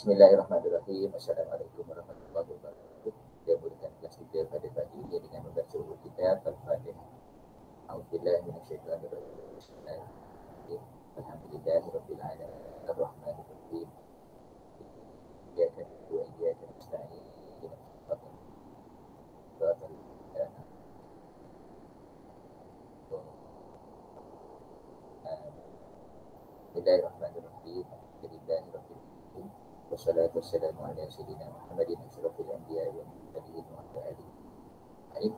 Bismillahirrahmanirrahim. Assalamualaikum warahmatullahi wabarakatuh. Kita mulakan kelas kita pada pagi ini dengan membaca buku kitab Al-Fatihah. A'udzubillahi minasyaitonirrajim. Bismillahirrahmanirrahim. Alhamdulillahirabbil alamin. Arrahmanir rahim. Iyyaka na'budu wa iyyaka nasta'in. Bismillahirrahmanirrahim. Alhamdulillahirabbil alamin. Wassalatu wassalamu ala sayyidina Muhammadin asyrafil anbiya'i wal mursalin wa ala alihi ajma'in.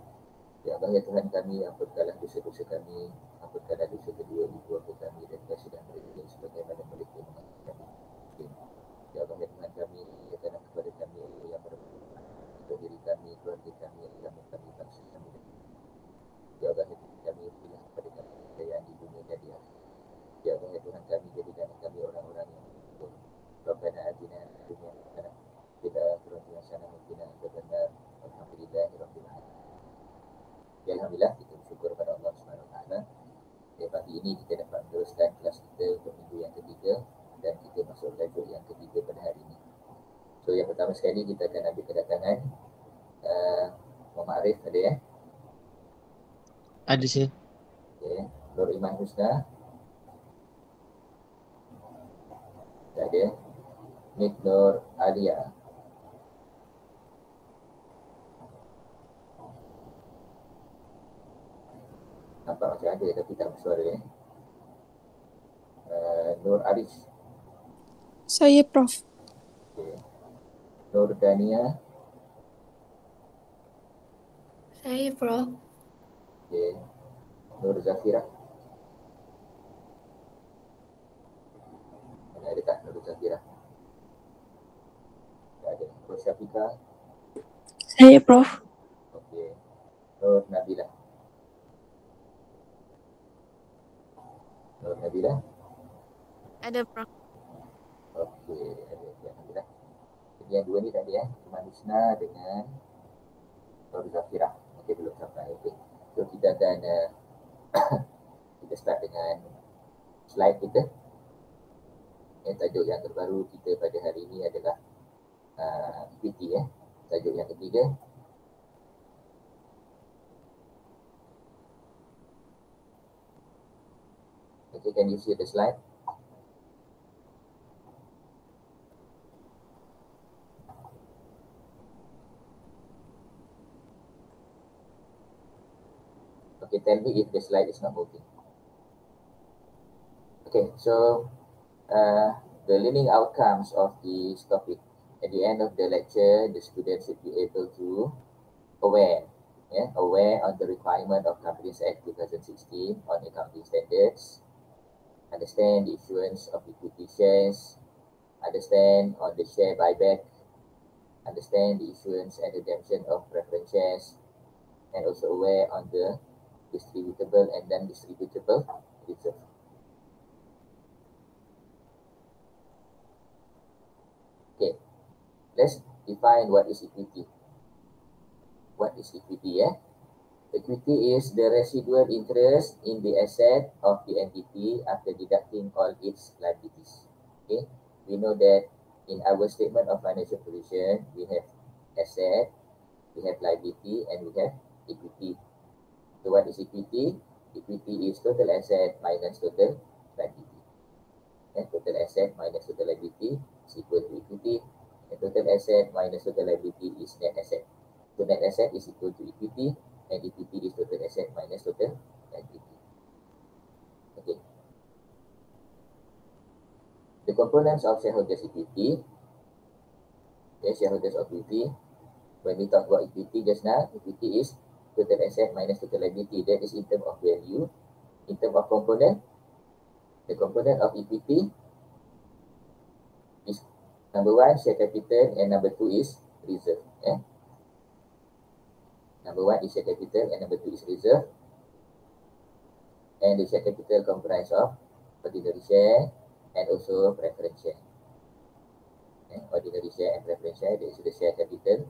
Ya Allah, ya Tuhan kami, ampunkanlah dosa-dosa kami, ampunkanlah dosa kedua ibu bapa kami dan kasihlah mereka sebagaimana mereka mengampuni kami. Ya Allah, ya Tuhan kami, berikanlah kepada kami yang bermanfaat untuk diri kami, keluarga kami, agama kami, bangsa kami. Ya Allah, ya Tuhan kami, berilah kepada kami kejayaan di dunia dan di akhirat. Ya Allah, ya Tuhan kami, jadikan kami orang-orang yang bersyukur. Rabbana atina fid dunya hasanah wa fil akhirati hasanah wa qina adzabannar. Alhamdulillahirabbil alamin. Ya, alhamdulillah, kita bersyukur kepada Allah Subhanahu Wa Taala. Pagi ini kita dapat meneruskan kelas kita untuk minggu yang ketiga dan kita masuk tajuk yang ketiga pada hari ini. So, yang pertama sekali kita akan ambil kedatangan Muhammad Arif, ada ya? Ada sih. Okay. Nur Iman Husna, tak ada. Nik Nur Alia, nampak macam ada tapi tak bersuara ya. Nur Aris. Saya, Prof. Okay. Nur Dania. Saya, Prof. Okay. Nur Zafira. Ada tak Nur Zafira? Tak ada. Nur Syafika. Saya, Prof. Okey. Nur Nabila. Nur Nabila. Ada, Prof. Okey, ada. Alhamdulillah. Jadi yang dua ni tadi Iman Husna dengan Nur Zafira. Okey, belum sampai. Okey. So kita akan kita start dengan slide kita. Yang tajuk yang terbaru kita pada hari ini adalah equity tajuk yang ketiga. Okay, can you see the slide? Okay, tell me if the slide is not moving. Okay, so the learning outcomes of this topic. At the end of the lecture, the students should be able to aware on the requirement of Companies Act 2016 on accounting standards, understand the issuance of equity shares, understand on the share buyback, understand the issuance and redemption of preference shares, and also aware on the distributable and non-distributable reserve. Okay, let's define what is equity. What is equity? Equity is the residual interest in the asset of the entity after deducting all its liabilities. Okay, we know that in our statement of financial position, we have asset, we have liability, and we have equity. So what is equity? Equity is total asset minus total liability. Total asset minus total liability is equal to equity, and total asset minus total liability is net asset. So net asset is equal to equity, and equity is total asset minus total liability. Okay. The components of shareholders' equity. Shareholders' equity. When we talk about equity just now, equity is total asset minus total liability. That is in terms of value. In terms of component, the component of equity is number one, share capital, and number two is reserve. Number one is share capital, and number two is reserve. And the share capital comprise of ordinary share and also preference share. Ordinary share and preference share, that is the share capital.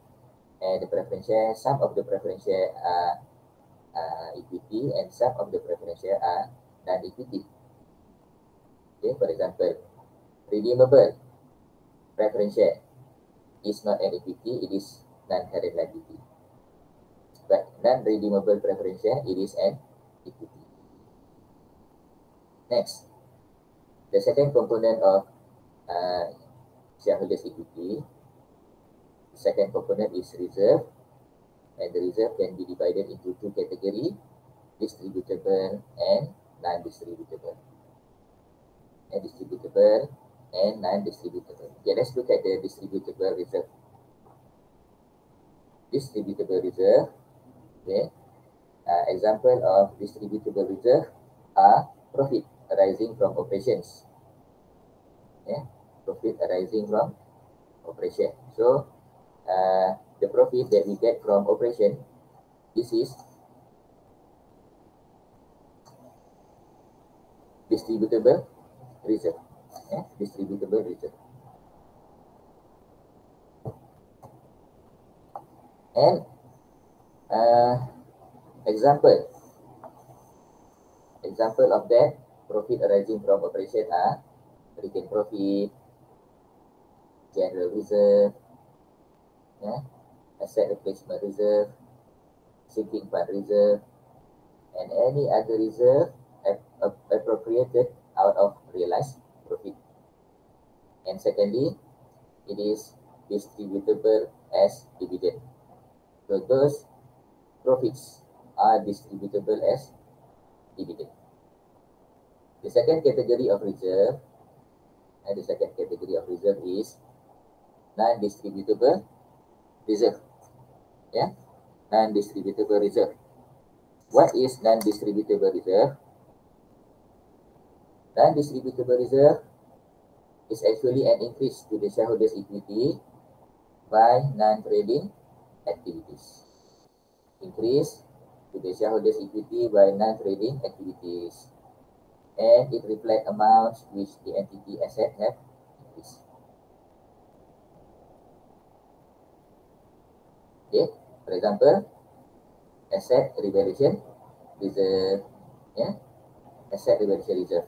And the preference share, some of the preference share are equity, and some of the preference share are non-equity. Okay, for example, redeemable. preference share is not an equity, it is non-current liability. But non-redeemable preference share, it is an equity. Next, the second component of shareholders' equity, the second component is reserve, and the reserve can be divided into two categories, distributable and non-distributable. And distributable and non-distributable. Okay, let's look at the distributable reserve. Distributable reserve, okay. Example of distributable reserve are profit arising from operations. Okay, profit arising from operation. So, the profit that we get from operation, this is distributable reserve. Distributable reserve. And example of that profit arising from operation are retained profit, general reserve, asset replacement reserve, sinking fund reserve, and any other reserve appropriated out of realized profit. And secondly, it is distributable as dividend. So those profits are distributable as dividend. The second category of reserve, is non-distributable reserve. Non-distributable reserve. What is non-distributable reserve? Non-distributable reserve is actually an increase to the shareholders' equity by non-trading activities. Increase to the shareholders' equity by non-trading activities. And it reflects amounts which the entity asset have increased. Okay, for example, asset revaluation reserve, asset revaluation reserve.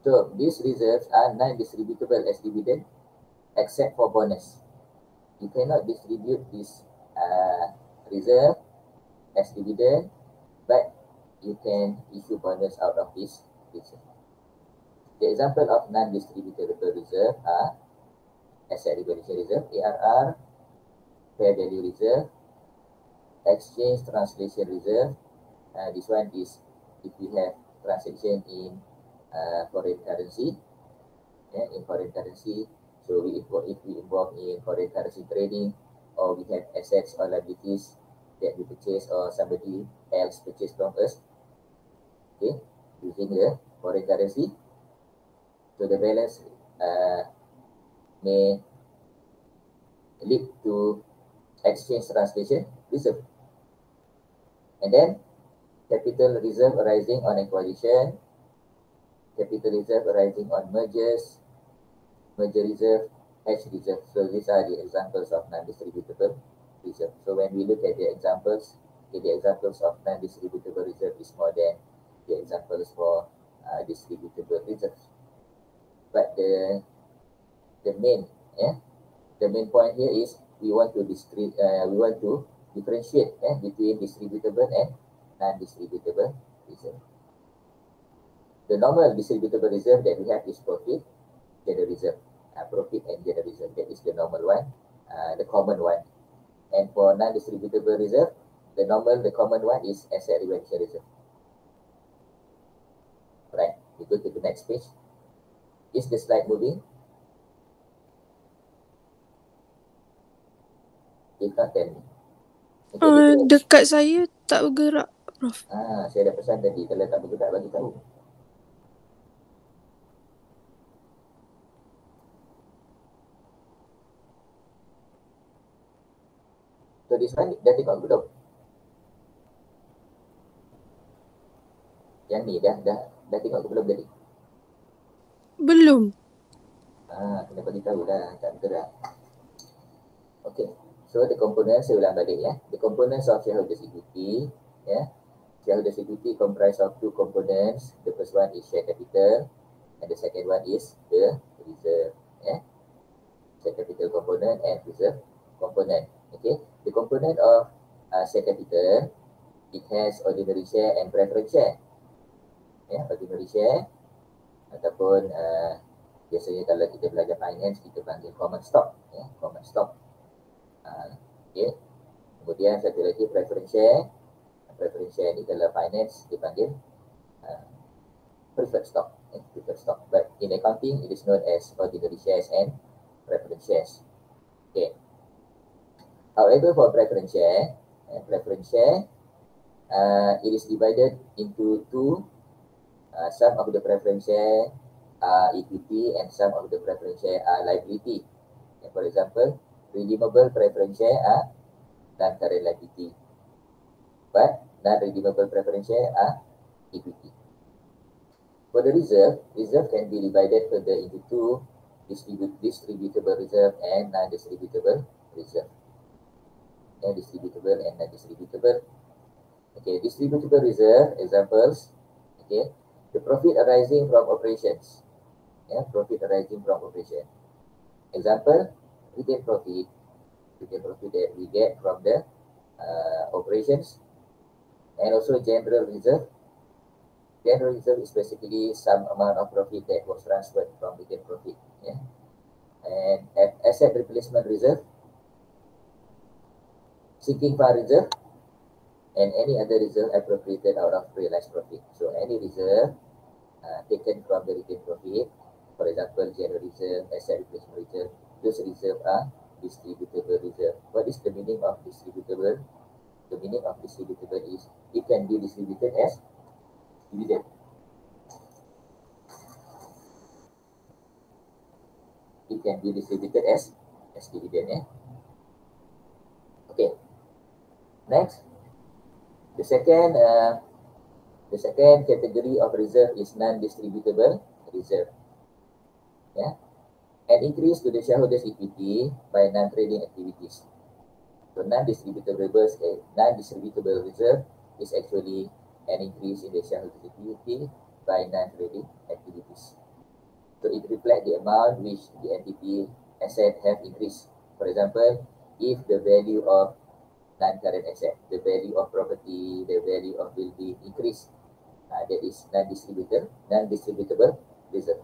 So these reserves are non-distributable as dividend, except for bonus. You cannot distribute this reserve as dividend, but you can issue bonus out of this reserve. The example of non-distributable reserve are asset revaluation reserve, ARR, fair value reserve, exchange translation reserve. This one is if we have transaction in foreign currency, in foreign currency. So if we involve in foreign currency trading, or we have assets or liabilities that we purchase or somebody else purchase from us, okay, using the foreign currency. So the balance may lead to exchange translation reserve. And then capital reserve arising on acquisition, capital reserve arising on mergers, merger reserve, hedge reserve. So these are the examples of non-distributable reserve. So when we look at the examples, the examples of non-distributable reserve is more than the examples for distributable reserves. But the main point here is we want to differentiate between distributable and non-distributable reserve. The normal distributable reserve that we have is profit, general reserve. Profit and general reserve, that is the normal one, the common one. And for non-distributable reserve, the common one is asset revaluation reserve. Right, we go to the next page. Is the slide moving? If not, tell me. Okay, Dekat saya tak bergerak, Prof. Saya dah pesan tadi, kalau tak bergerak bagi tahu. So this one dah tengok belum? Yang ni dah tengok belum tadi? Belum. Kena bagi tahu dah, tak bergerak. Okay, so the components, saya ulang balik The components of shareholders equity, shareholders equity comprise of two components. The first one is share capital, and the second one is the reserve. share capital component and reserve component. Okay, the component of share capital, it has ordinary share and preference share. Ya, ordinary share ataupun biasanya kalau kita belajar finance kita panggil common stock, ya, common stock. Okay. Kemudian satu lagi preference share. Preference share ni kalau finance dipanggil preferred stock, preferred stock. But in accounting it is known as ordinary shares and preference shares. Okay. However, for preference share, it is divided into two. Some of the preference share are equity and some of the preference share are liability. For example, redeemable preference share are non-current liability, but non-redeemable preference share are equity. For the reserve can be divided further into two: distributable reserve and non-distributable reserve. Distributable and non-distributable. Okay, distributable reserve examples. Okay, the profit arising from operations. Profit arising from operation. Example, retained profit that we get from the operations, and also general reserve. General reserve is basically some amount of profit that was transferred from retained profit. And asset replacement reserve, sinking fund reserve, and any other reserve appropriated out of realized profit. So any reserve taken from the retained profit, for example, general reserve, asset replacement reserve, those reserves are distributable reserve. What is the meaning of distributable? The meaning of distributable is it can be distributed as dividend. It can be distributed as dividend. Okay. Next, the second category of reserve is non-distributable reserve. An increase to the shareholders' equity by non-trading activities. So non-distributable reserve is actually an increase in the shareholders' equity by non-trading activities. So it reflects the amount which the entity asset have increased. For example, if the value of non-current asset, the value of property, the value of building increase, that is non-distributable reserve.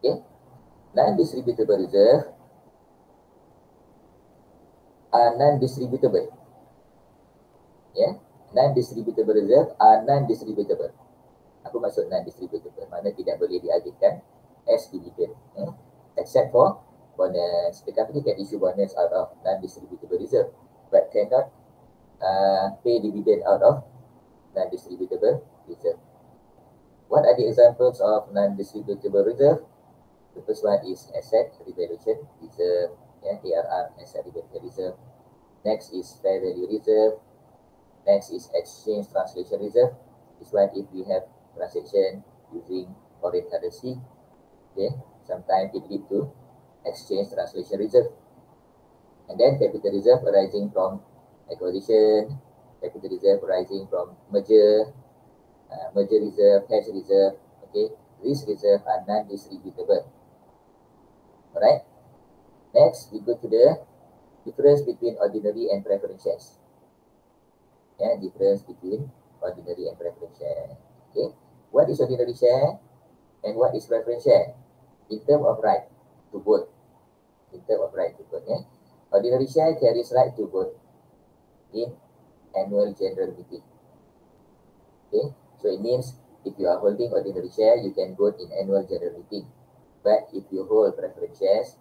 Okay, non-distributable reserve are non-distributable. Non-distributable reserve are non-distributable. Apa maksud non-distributable? Maknanya tidak boleh diagihkan as dividend, except for bonus. The company can issue bonus out of non-distributable reserve, but cannot pay dividend out of non-distributable reserve. What are the examples of non-distributable reserve? The first one is asset revaluation reserve, ARR, asset revaluation reserve. Next is fair value reserve. Next is exchange translation reserve. This one if we have transaction using foreign currency, sometimes it leads to exchange translation reserve. And then capital reserve arising from acquisition, capital reserve arising from merger, merger reserve, cash reserve. Okay, these reserves are non-distributable. Alright. Next, we go to the difference between ordinary and preference shares. Difference between ordinary and preference share. Okay, what is ordinary share and what is preference share? In terms of right to vote. Ordinary share carries right to vote in annual general meeting. Okay, so it means if you are holding ordinary share, you can vote in annual general meeting. But if you hold preference shares,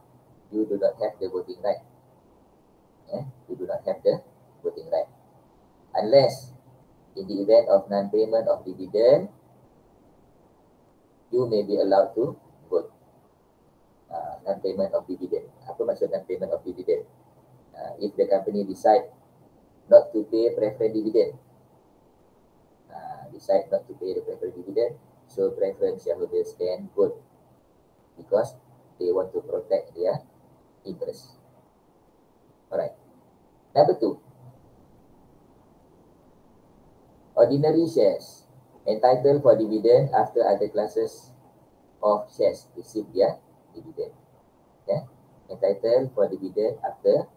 you do not have the voting right. You do not have the voting right. Unless in the event of non-payment of dividend, you may be allowed to vote. Non-payment of dividend. Apa maksud non-payment of dividend? If the company decide not to pay preference dividend, so preference shareholders can vote because they want to protect their interest. Alright. Number 2. Ordinary shares entitled for dividend after other classes of shares receive their dividend. Yeah, entitled for dividend after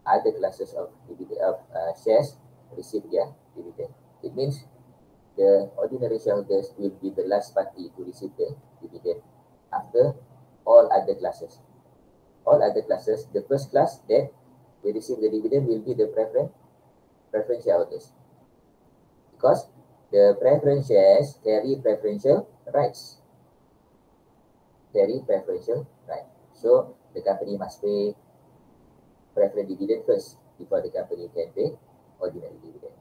other classes of dividend of shares receive their dividend. It means the ordinary shareholders will be the last party to receive the dividend after all other classes. All other classes, the first class that will receive the dividend will be the preference shareholders, because the preference shares carry preferential rights. So the company must pay preference dividend first before the company can pay ordinary dividend.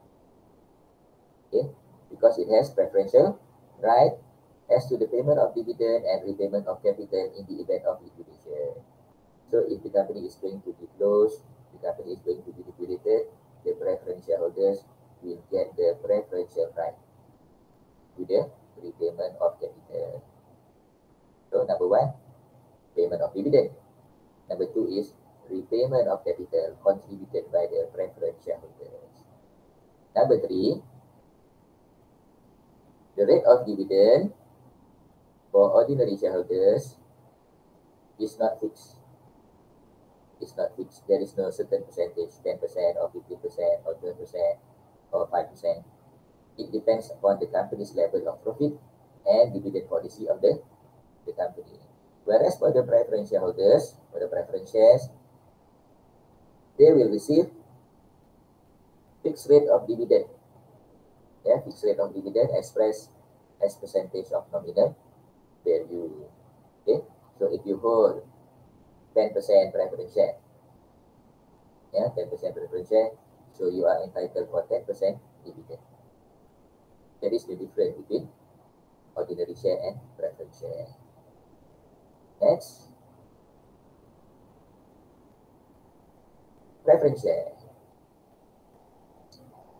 Okay, because it has preferential right as to the payment of dividend and repayment of capital in the event of liquidation. So if the company is going to be closed, the company is going to be liquidated, the preference shareholders will get the preferential right to the repayment of capital. So number one, payment of dividend. Number two is repayment of capital contributed by the preference shareholders. Number three, the rate of dividend for ordinary shareholders is not fixed. It's not fixed. There is no certain percentage, 10% or 15% or 12% or 5%. It depends upon the company's level of profit and dividend policy of the company. Whereas for the preference shareholders, for the preference shares, they will receive fixed rate of dividend. Yeah, fixed rate of dividend expressed as percentage of nominal value. Okay, so if you hold 10% preference share, 10% preference share, so you are entitled for 10% dividend. That is the difference between ordinary share and preference share. Next, preference share.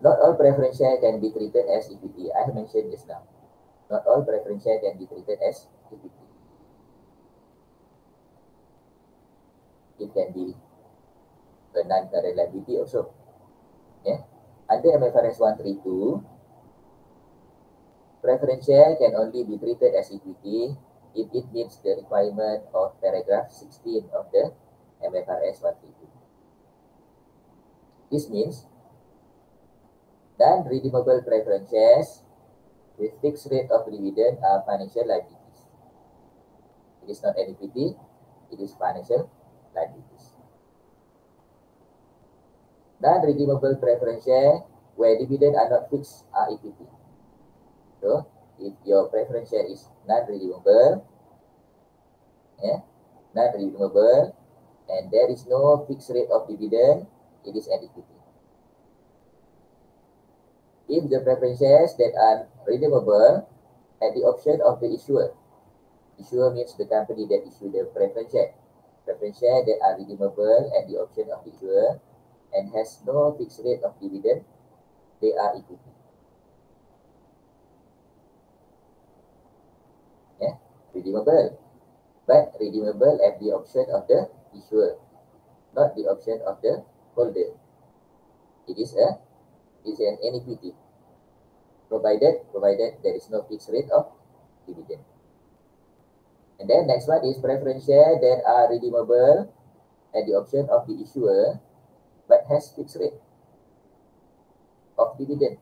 Not all preference share can be treated as equity. I have mentioned this now. Not all preference share can be treated as equity. It can be a non-current liability also. Yeah. Under MFRS 132, preference share can only be treated as equity if it meets the requirement of paragraph 16 of the MFRS 132. This means non-redeemable preference shares with fixed rate of dividend are financial liabilities. It is not an equity, it is financial liabilities. Non-redeemable preference share where dividend are not fixed are equity. So, if your preference share is non-redeemable, non-redeemable, and there is no fixed rate of dividend, it is an equity. If the preference shares that are redeemable at the option of the issuer means the company that issued the preference share that are redeemable at the option of the issuer and has no fixed rate of dividend, they are equity. Redeemable, but redeemable at the option of the issuer, not the option of the holder. It is an equity, provided there is no fixed rate of dividend. And then next one is preference share that are redeemable at the option of the issuer, but has fixed rate of dividend.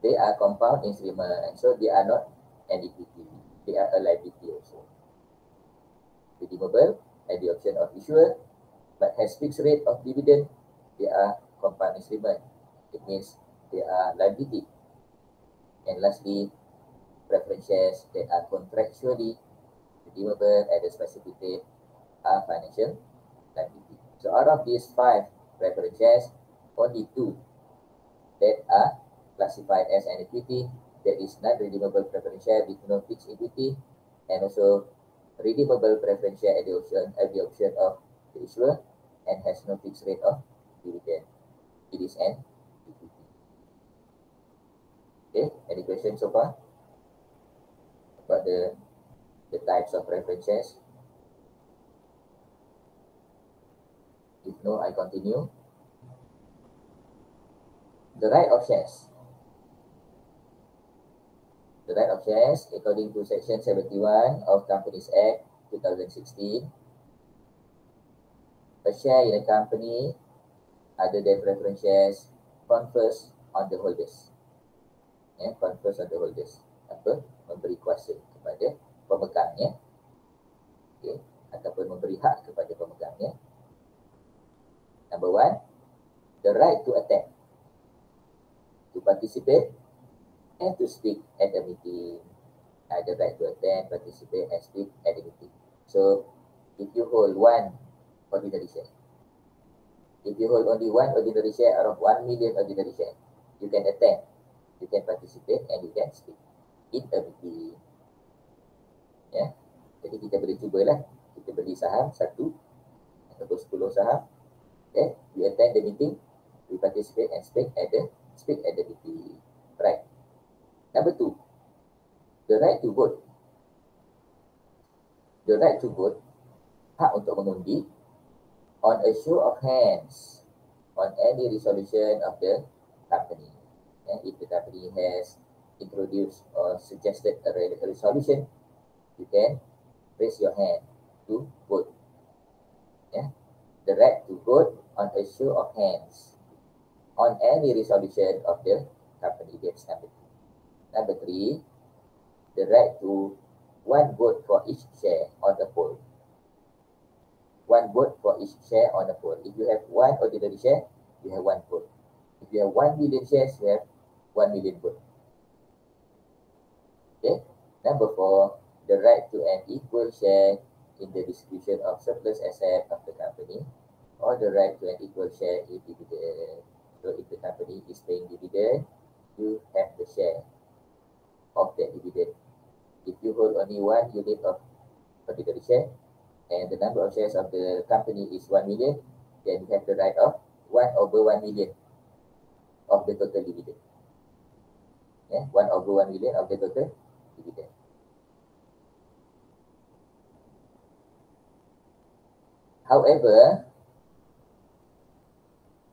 They are compound instruments, so they are not an equity. They are a liability also. Redeemable at the option of issuer, but has fixed rate of dividend. They are compound instrument. It means they are liability. And lastly, preference shares that are contractually redeemable at a specific date are financial liability. So out of these 5 preference shares, only 2 that are classified as an equity, that is non-redeemable preference share with no fixed equity, and also redeemable preference share at the option of the issuer and has no fixed rate of dividend. It is an equity. Okay, any questions so far about the types of preference shares? If no, I continue. The right of shares. The right of shares, according to Section 71 of Companies Act, 2016, a share in a company other than preference shares confers on the holders. Confers on the holders. Apa? Memberi kuasa kepada pemegangnya. Okay. Ataupun memberi hak kepada pemegangnya. Number one, the right to attend, to participate, and to speak at the meeting. The right to attend, participate, and speak at the meeting. So, if you hold one ordinary share, if you hold only one ordinary share out of 1 million ordinary share, you can attend, you can participate, and you can speak in a meeting. Jadi kita boleh cubalah, kita beli saham 1 ataupun 10 saham. We attend the meeting, we participate and speak at the meeting. Right. Number 2, the right to vote. The right to vote, hak untuk mengundi on a show of hands on any resolution of the company. If the company has introduced or suggested a resolution, you can raise your hand to vote. The right to vote on a show of hands on any resolution of the company. That's number 2. Number 3, the right to 1 vote for each share on the poll. 1 vote for each share on the poll. If you have 1 ordinary share, you have 1 vote. If you have 1 million shares, you have 1 million vote. Okay. Number 4, the right to an equal share in the distribution of surplus asset of the company, or the right to an equal share in dividend. So if the company is paying dividend, you have the share of that dividend. If you hold only 1 unit of ordinary share, and the number of shares of the company is 1 million, then you have the right of 1/1 million of the total dividend. 1/1 million of the total dividend. However,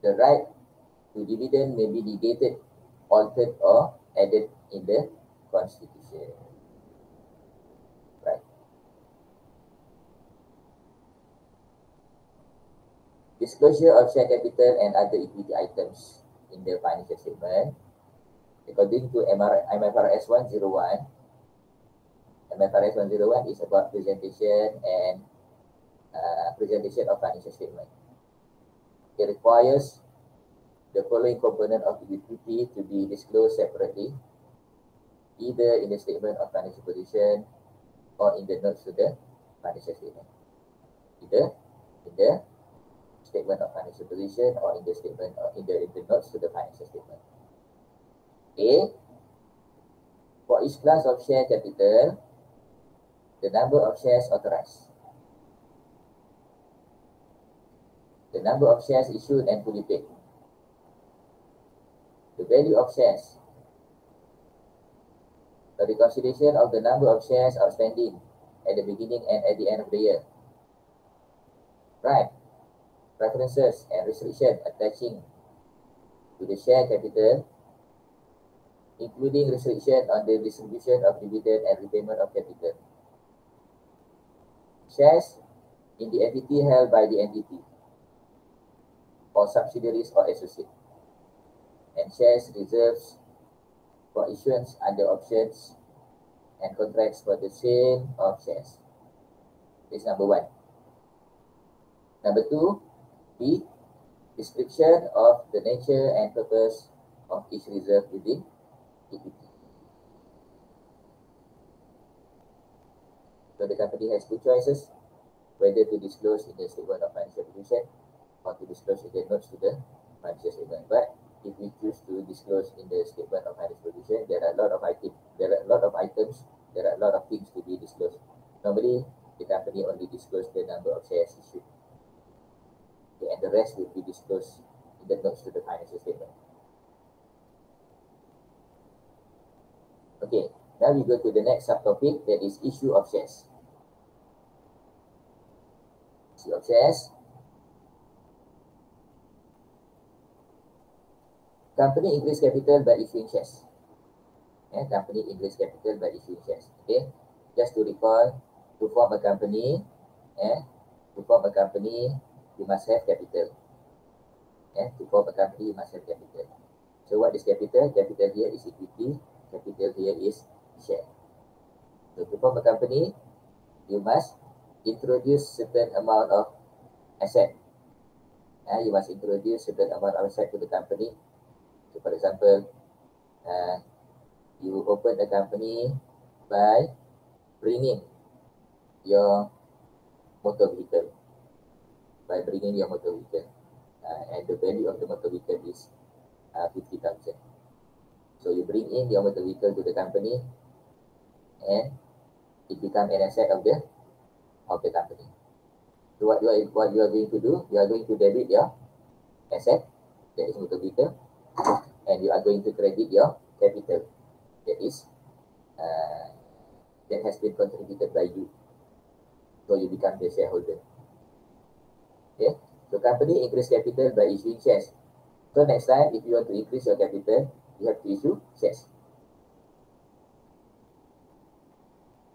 the right to dividend may be negated, altered, or added in the Constitution. Right. Disclosure of share capital and other equity items in the financial statement. According to MFRS 101, MFRS 101 is about presentation and presentation of financial statement. It requires the following component of equity to be disclosed separately, either in the statement of financial position or in the notes to the financial statement. Either in the statement of financial position or in the statement or in the notes to the financial statement. A, for each class of share capital, the number of shares authorized, the number of shares issued and fully paid, the value of shares, the reconciliation of the number of shares outstanding at the beginning and at the end of the year. Right. Preferences and restrictions attaching to the share capital, including restriction on the distribution of dividend and repayment of capital. Shares in the entity held by the entity or subsidiaries or associates, and shares reserves for issuance under options and contracts for the sale of shares. This is number 1. Number 2, B, description of the nature and purpose of each reserve within equity. So the company has 2 choices, whether to disclose in the statement of financial position or to disclose in the notes to the financial statement. But if we choose to disclose in the statement of financial position, there are a lot of items, there are a lot of things to be disclosed. Normally, the company only discloses the number of shares issued. Okay, and the rest will be disclosed in the notes to the financial statement. Okay, now we go to the next subtopic, that is issue of shares. Issue of shares. Company increase capital by issuing shares. Company increase capital by issuing shares. Okay, just to recall, to form a company, you must have capital. To form a company, you must have capital. So what is capital? Capital here is equity. Capital here is share. So to form a company, you must introduce certain amount of asset. You must introduce certain amount of asset to the company. So for example, you open a company by bringing your motor vehicle. And the value of the motor vehicle is 50,000. So you bring in your motor vehicle to the company, and it becomes an asset of the company. So what you are going to do? You are going to debit your asset, that is motor vehicle, and you are going to credit your capital, that is that has been contributed by you. So you become the shareholder. Okay. So company increase capital by issuing shares. So next time, if you want to increase your capital, you have to issue shares.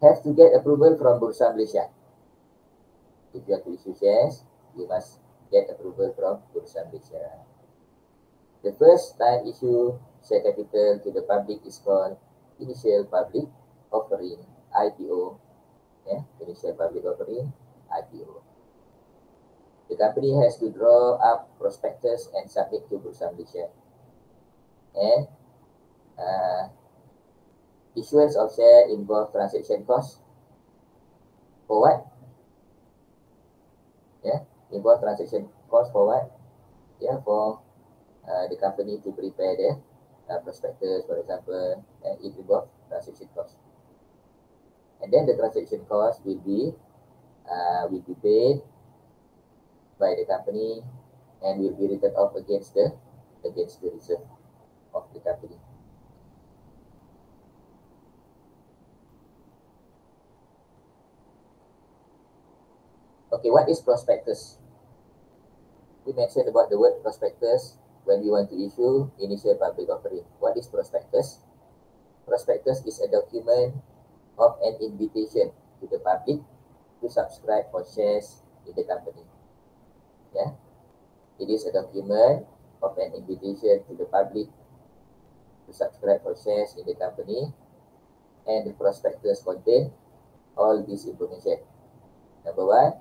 Have to get approval from Bursa Malaysia. If you want to issue shares, you must get approval from Bursa Malaysia. The first time issue share capital to the public is called initial public offering, IPO. Initial public offering, IPO. The company has to draw up prospectus and submit to Bursa Malaysia. And issuance of share involve transaction cost. For what? Involve transaction cost for what? For the company to prepare the prospectus, for example, and it involves transaction cost. And then the transaction cost will be paid by the company and will be written off against the reserve of the company. Okay, what is prospectus? We mentioned about the word prospectus when we want to issue initial public offering. What is prospectus? Prospectus is a document of an invitation to the public to subscribe for shares in the company. It is a document of an invitation to the public to subscribe for shares in the company, and the prospectus contain all this information. Number one,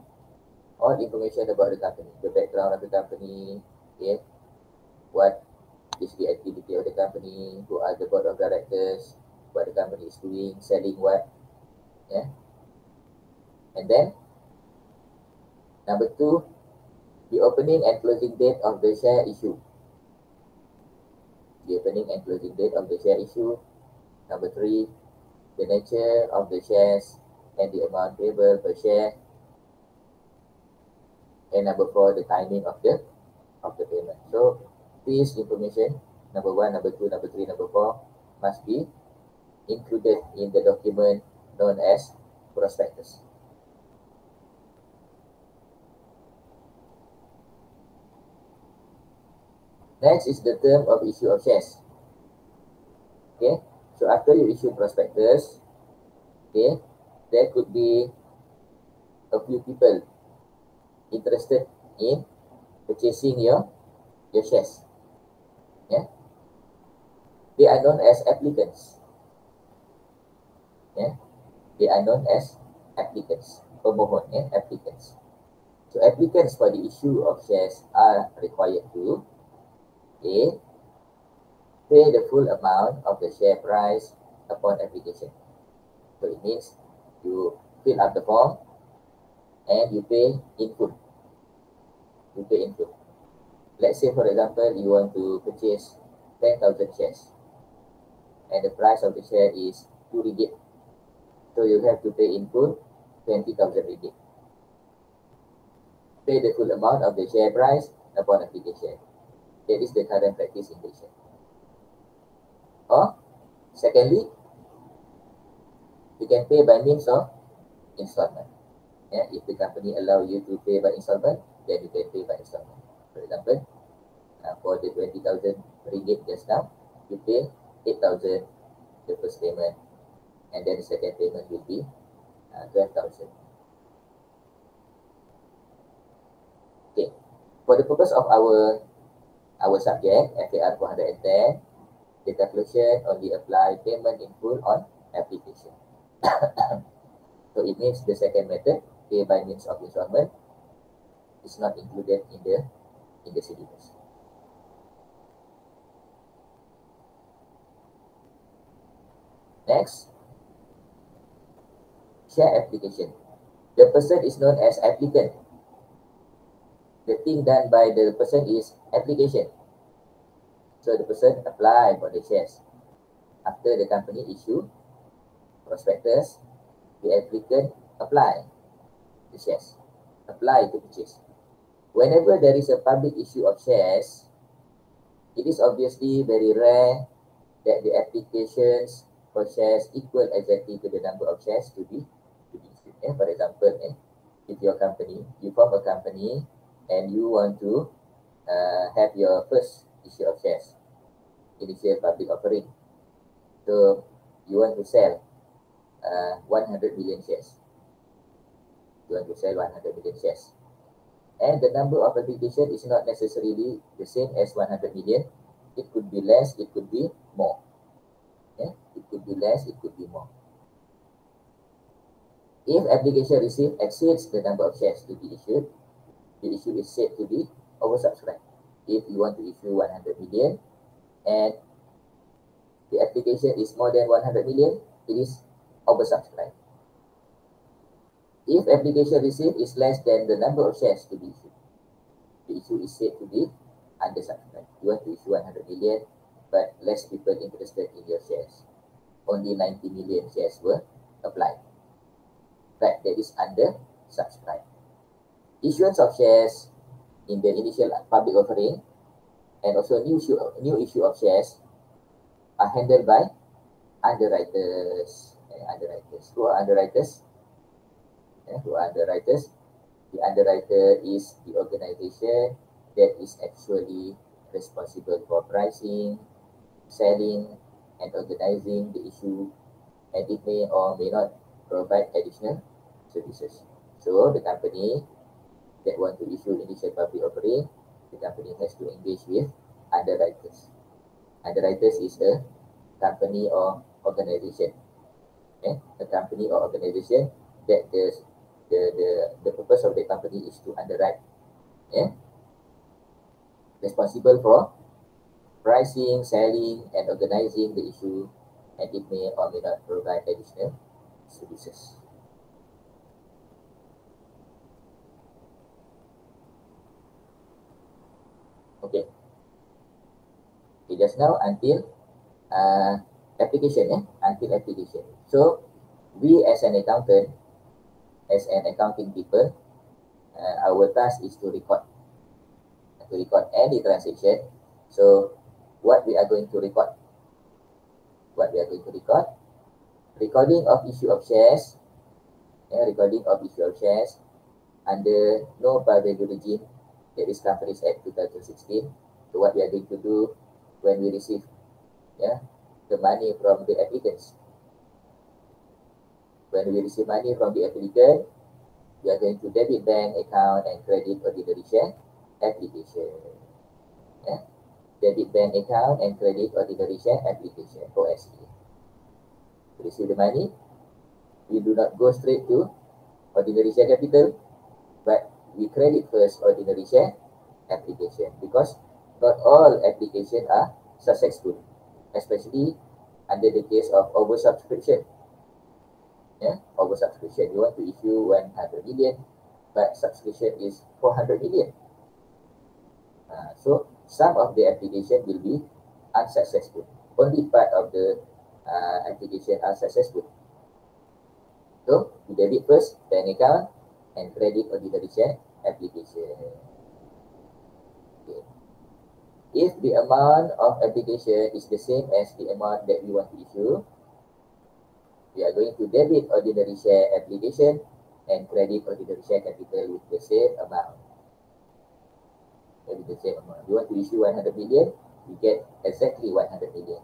all information about the company, the background of the company, what is the activity of the company, who are the board of directors, what the company is doing, selling what, And then, number two, the opening and closing date of the share issue. The opening and closing date of the share issue. Number three, the nature of the shares and the amount payable per share. And number four, the timing of the payment. So this information, number one, number two, number three, number four, must be included in the document known as prospectus. Next is the term of issue of shares. Okay, so after you issue prospectus, there could be a few people interested in purchasing your shares. They are known as applicants. They are known as applicants. Pemohon, applicants. So applicants for the issue of shares are required to pay the full amount of the share price upon application. So it means you fill up the form and you pay in full. Let's say, for example, you want to purchase 10,000 shares and the price of the share is 2 ringgit. So you have to pay in full 20,000 ringgit. Pay the full amount of the share price upon application. That is the current practice in Malaysia. Or, secondly, you can pay by means of installment. If the company allow you to pay by installment, then you can pay by installment. For example, for the 20,000 ringgit just now, you pay 8,000 the first payment, and then the second payment will be 12,000. Okay. For the purpose of our subject, FAR 410, the calculation only apply payment in full on application. So it means the second method, pay by means of installment, is not included in the syllabus. Next, share application. The person is known as applicant. The thing done by the person is application. So the person apply for the shares. After the company issue prospectus, the applicant apply the shares, apply to purchase. Whenever there is a public issue of shares, it is obviously very rare that the applications for shares equal exactly to the number of shares to be issued. For example, if your company, you form a company and you want to have your first issue of shares, initial public offering. So you want to sell 100 million shares. You want to sell 100 million shares. And the number of application is not necessarily the same as 100 million. It could be less, it could be more. It could be less, it could be more. If application received exceeds the number of shares to be issued, the issue is said to be oversubscribed. If you want to issue 100 million and the application is more than 100 million, it is oversubscribed. If application received is less than the number of shares to be issued, the issue is said to be undersubscribed. You want to issue 100 million, but less people interested in your shares. Only 90 million shares were applied. But that is undersubscribed. Issuance of shares in the initial public offering and also new issue of shares are handled by underwriters. Who are underwriters? The underwriter is the organization that is actually responsible for pricing, selling, and organizing the issue, and it may or may not provide additional services. So the company that want to issue initial public offering, the company has to engage with underwriters. Underwriters is a company or organization. A company or organization that the purpose of the company is to underwrite. Responsible for pricing, selling, and organizing the issue, and it may or may not provide additional services. Okay. Just now until application, until application. So we as an accountant, as an accounting people, our task is to record any transaction. So what we are going to record? Recording of issue of shares. Recording of issue of shares under no par value regime, that is Companies Act 2016. So what we are going to do when we receive the money from the applicants. When we receive money from the applicant, we are going to debit bank account and credit ordinary share application. Debit bank account and credit ordinary share application, OSA. We receive the money, we do not go straight to ordinary share capital, but we credit first ordinary share application, because not all applications are successful, especially under the case of oversubscription. Oversubscription. You want to issue 100 million, but subscription is 400 million. So some of the application will be unsuccessful. Only part of the application are successful. So we debit first bank account and credit ordinary share application. Okay. If the amount of application is the same as the amount that we want to issue, we are going to debit ordinary share application and credit ordinary share capital with the same amount. With the same amount. You want to issue 100 million, we get exactly 100 million.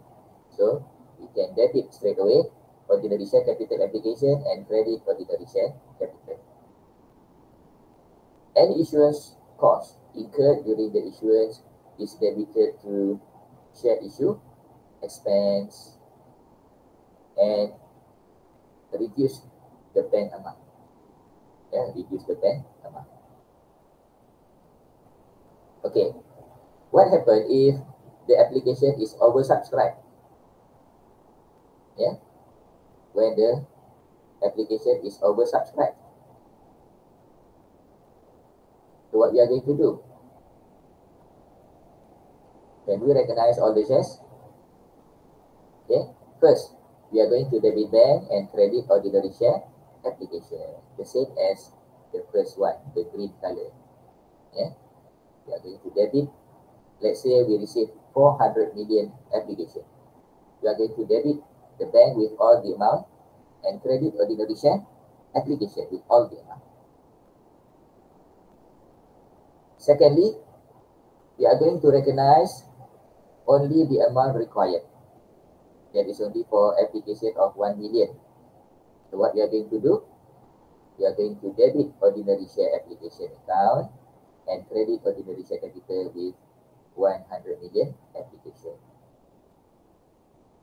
So we can debit straight away ordinary share capital application and credit ordinary share capital. Any issuance cost incurred during the issuance is debited to share issue expense and reduce the bank amount. Reduce the bank amount. Okay, what happens if the application is oversubscribed? When the application is oversubscribed, so what we are going to do? Can we recognize all the shares? Okay, first we are going to debit bank and credit ordinary share application, the same as the first one, the green color. We are going to debit. Let's say we receive 400 million application. We are going to debit the bank with all the amount and credit ordinary share application with all the amount. Secondly, we are going to recognize only the amount required. That is only for application of 1 million. So what we are going to do? We are going to debit ordinary share application account and credit ordinary share capital with 100 million application.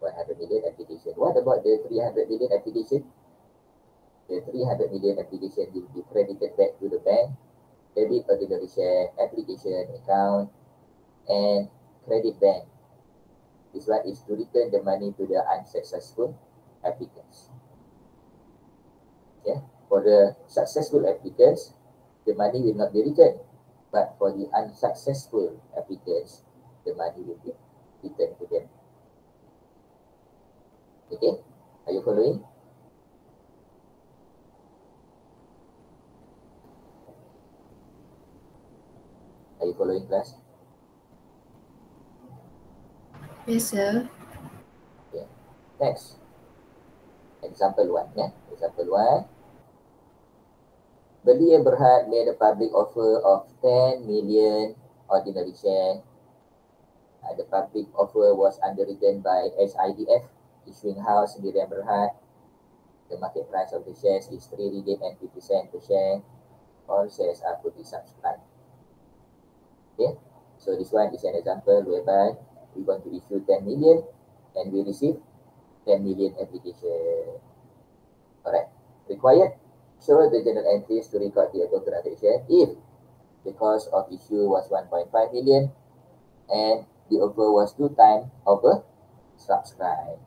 100 million application. What about the 300 million application? The 300 million application will be credited back to the bank, debit ordinary share application account and credit bank. This one is to return the money to the unsuccessful applicants. For the successful applicants, the money will not be returned. But for the unsuccessful applicants, the money will be returned to them. Okay, are you following? Are you following, class? Yes, sir. Okay. Next, example 1. Example 1. Belia Berhad made a public offer of 10 million ordinary share. The public offer was underwritten by SIDF, issuing house Miriam Berhad. The market price of the shares is 3 ringgit and 50 cents per share. All shares are fully subscribed. Okay, so this one is an example whereby we want to issue 10 million and we receive 10 million application. Alright, required. Show the journal entries to record the total transaction if the cost of issue was 1.5 million and the offer was 2 times oversubscribed.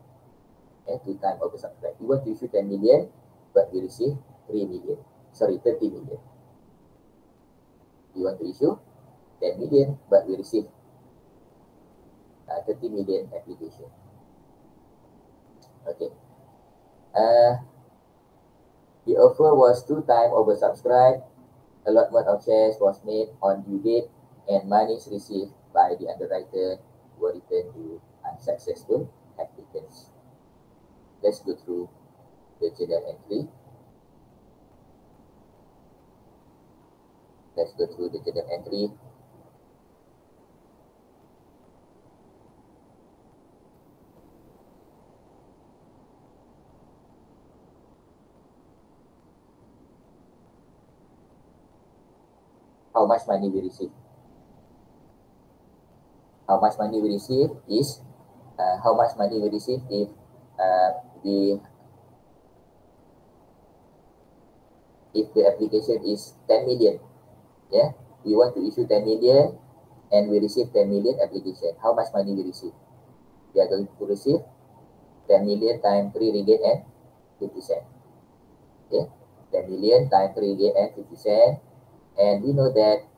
2 times oversubscribed. We want to issue 10 million, but we receive 30 million. We want to issue 10 million, but we receive 30 million application. Okay. The offer was 2 times oversubscribed. Allotment of shares was made on due date, and monies received by the underwriter were returned to unsuccessful applicants. Let's go through the journal entry. How much money we receive? How much money we receive is how much money we receive if the application is 10 million. We want to issue 10 million and we receive 10 million application. How much money we receive? We are going to receive 10 million times 3 ringgit and 50 cents. 10 million times 3 ringgit and 50 cents. And we know that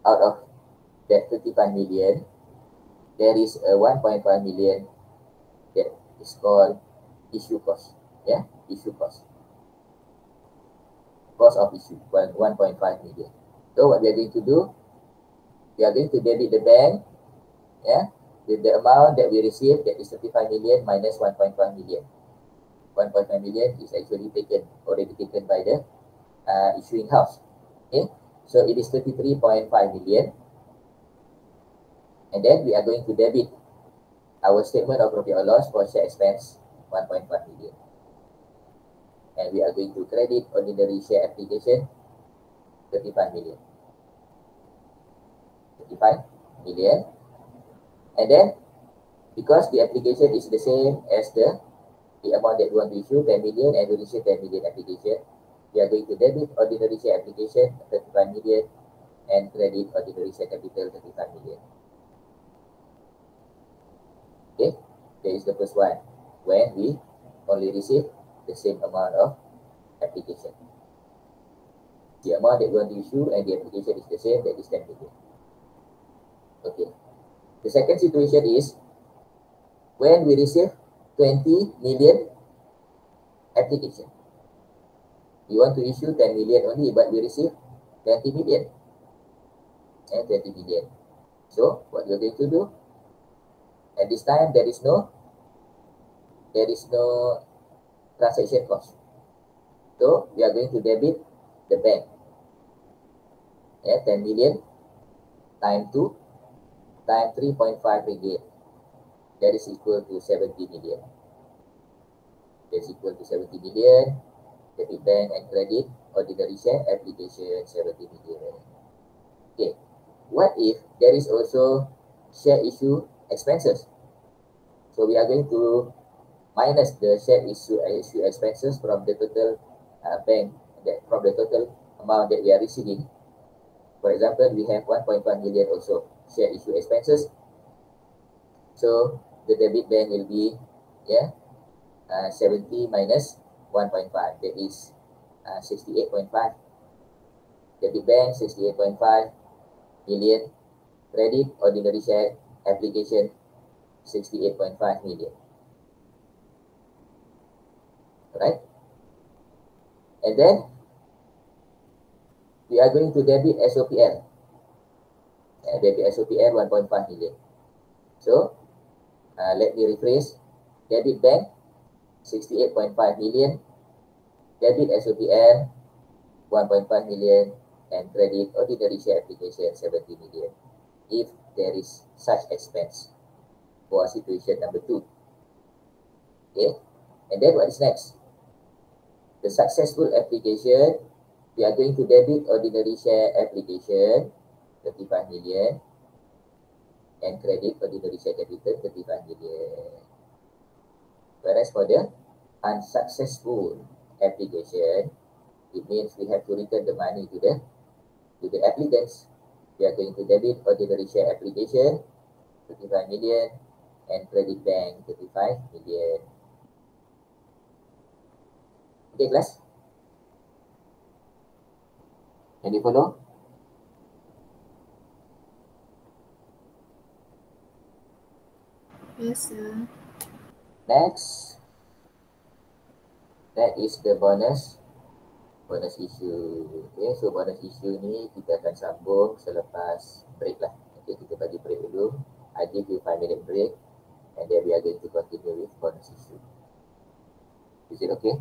out of that 35 million, there is a 1.5 million that is called issue cost. Issue cost. Cost of issue, 1.5 million. So what we are going to do, we are going to debit the bank, with the amount that we received, that is 35 million minus 1.5 million. 1.5 million is actually already taken by the issuing house. Okay, so it is 33.5 million. And then we are going to debit our statement of profit or loss for share expense, 1.5 million. and we are going to credit ordinary share application 35 million. 35 million. And then, because the application is the same as the amount that we want to issue, 10 million, and we receive 10 million application, we are going to debit ordinary share application 35 million and credit ordinary share capital 35 million. Okay, that is the first one, when we only receive the same amount of application. The amount that we want to issue and the application is the same, that is 10 million. Okay. The second situation is when we receive 20 million application. We want to issue 10 million only, but we receive 20 million. And 20 million. So, what we are going to do? At this time, there is no transaction cost. So, we are going to debit the bank. 10 million times 2 times 3.5 ringgit. That is equal to 70 million. That is equal to 70 million. Debit bank and credit ordinary share application 70 million. Okay. What if there is also share issue expenses? So we are going to minus the share issue expenses from the total bank, from the total amount that we are receiving. For example, we have 1.1 million also share issue expenses. So the debit bank will be 70 minus 1.5, that is 68.5. Debit bank 68.5 million, credit ordinary share application 68.5 million. Right? And then we are going to debit SOPL. Debit SOPL 1.5 million. So let me rephrase. Debit bank 68.5 million, debit SOPL 1.5 million, and credit ordinary share application 70 million. If there is such expense for situation number 2. Okay, and then what is next? The successful application, we are going to debit ordinary share application 35 million and credit ordinary share capital 35 million. Whereas for the unsuccessful application, it means we have to return the money to the applicants. We are going to debit ordinary share application 35 million and credit bank 35 million. Okay, class? Can you follow? Yes, sir. Next, that is the bonus issue. Okay, so bonus issue ni kita akan sambung selepas break lah. Okay, kita bagi break dulu. I give you 5-minute break and then we are going to continue with bonus issue. Is it okay?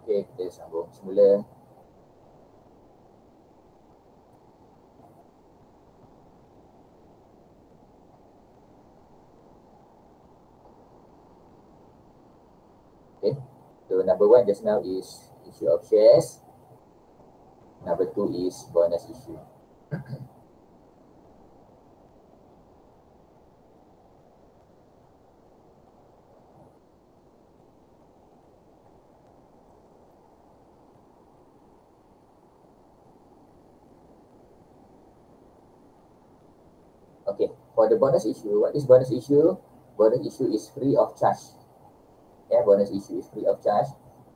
Okey, kita sambung semula. Okay, so number one just now is issue of shares. Number two is bonus issue. Okay, for the bonus issue, what is bonus issue? Bonus issue is free of charge. Yeah, bonus issue is free of charge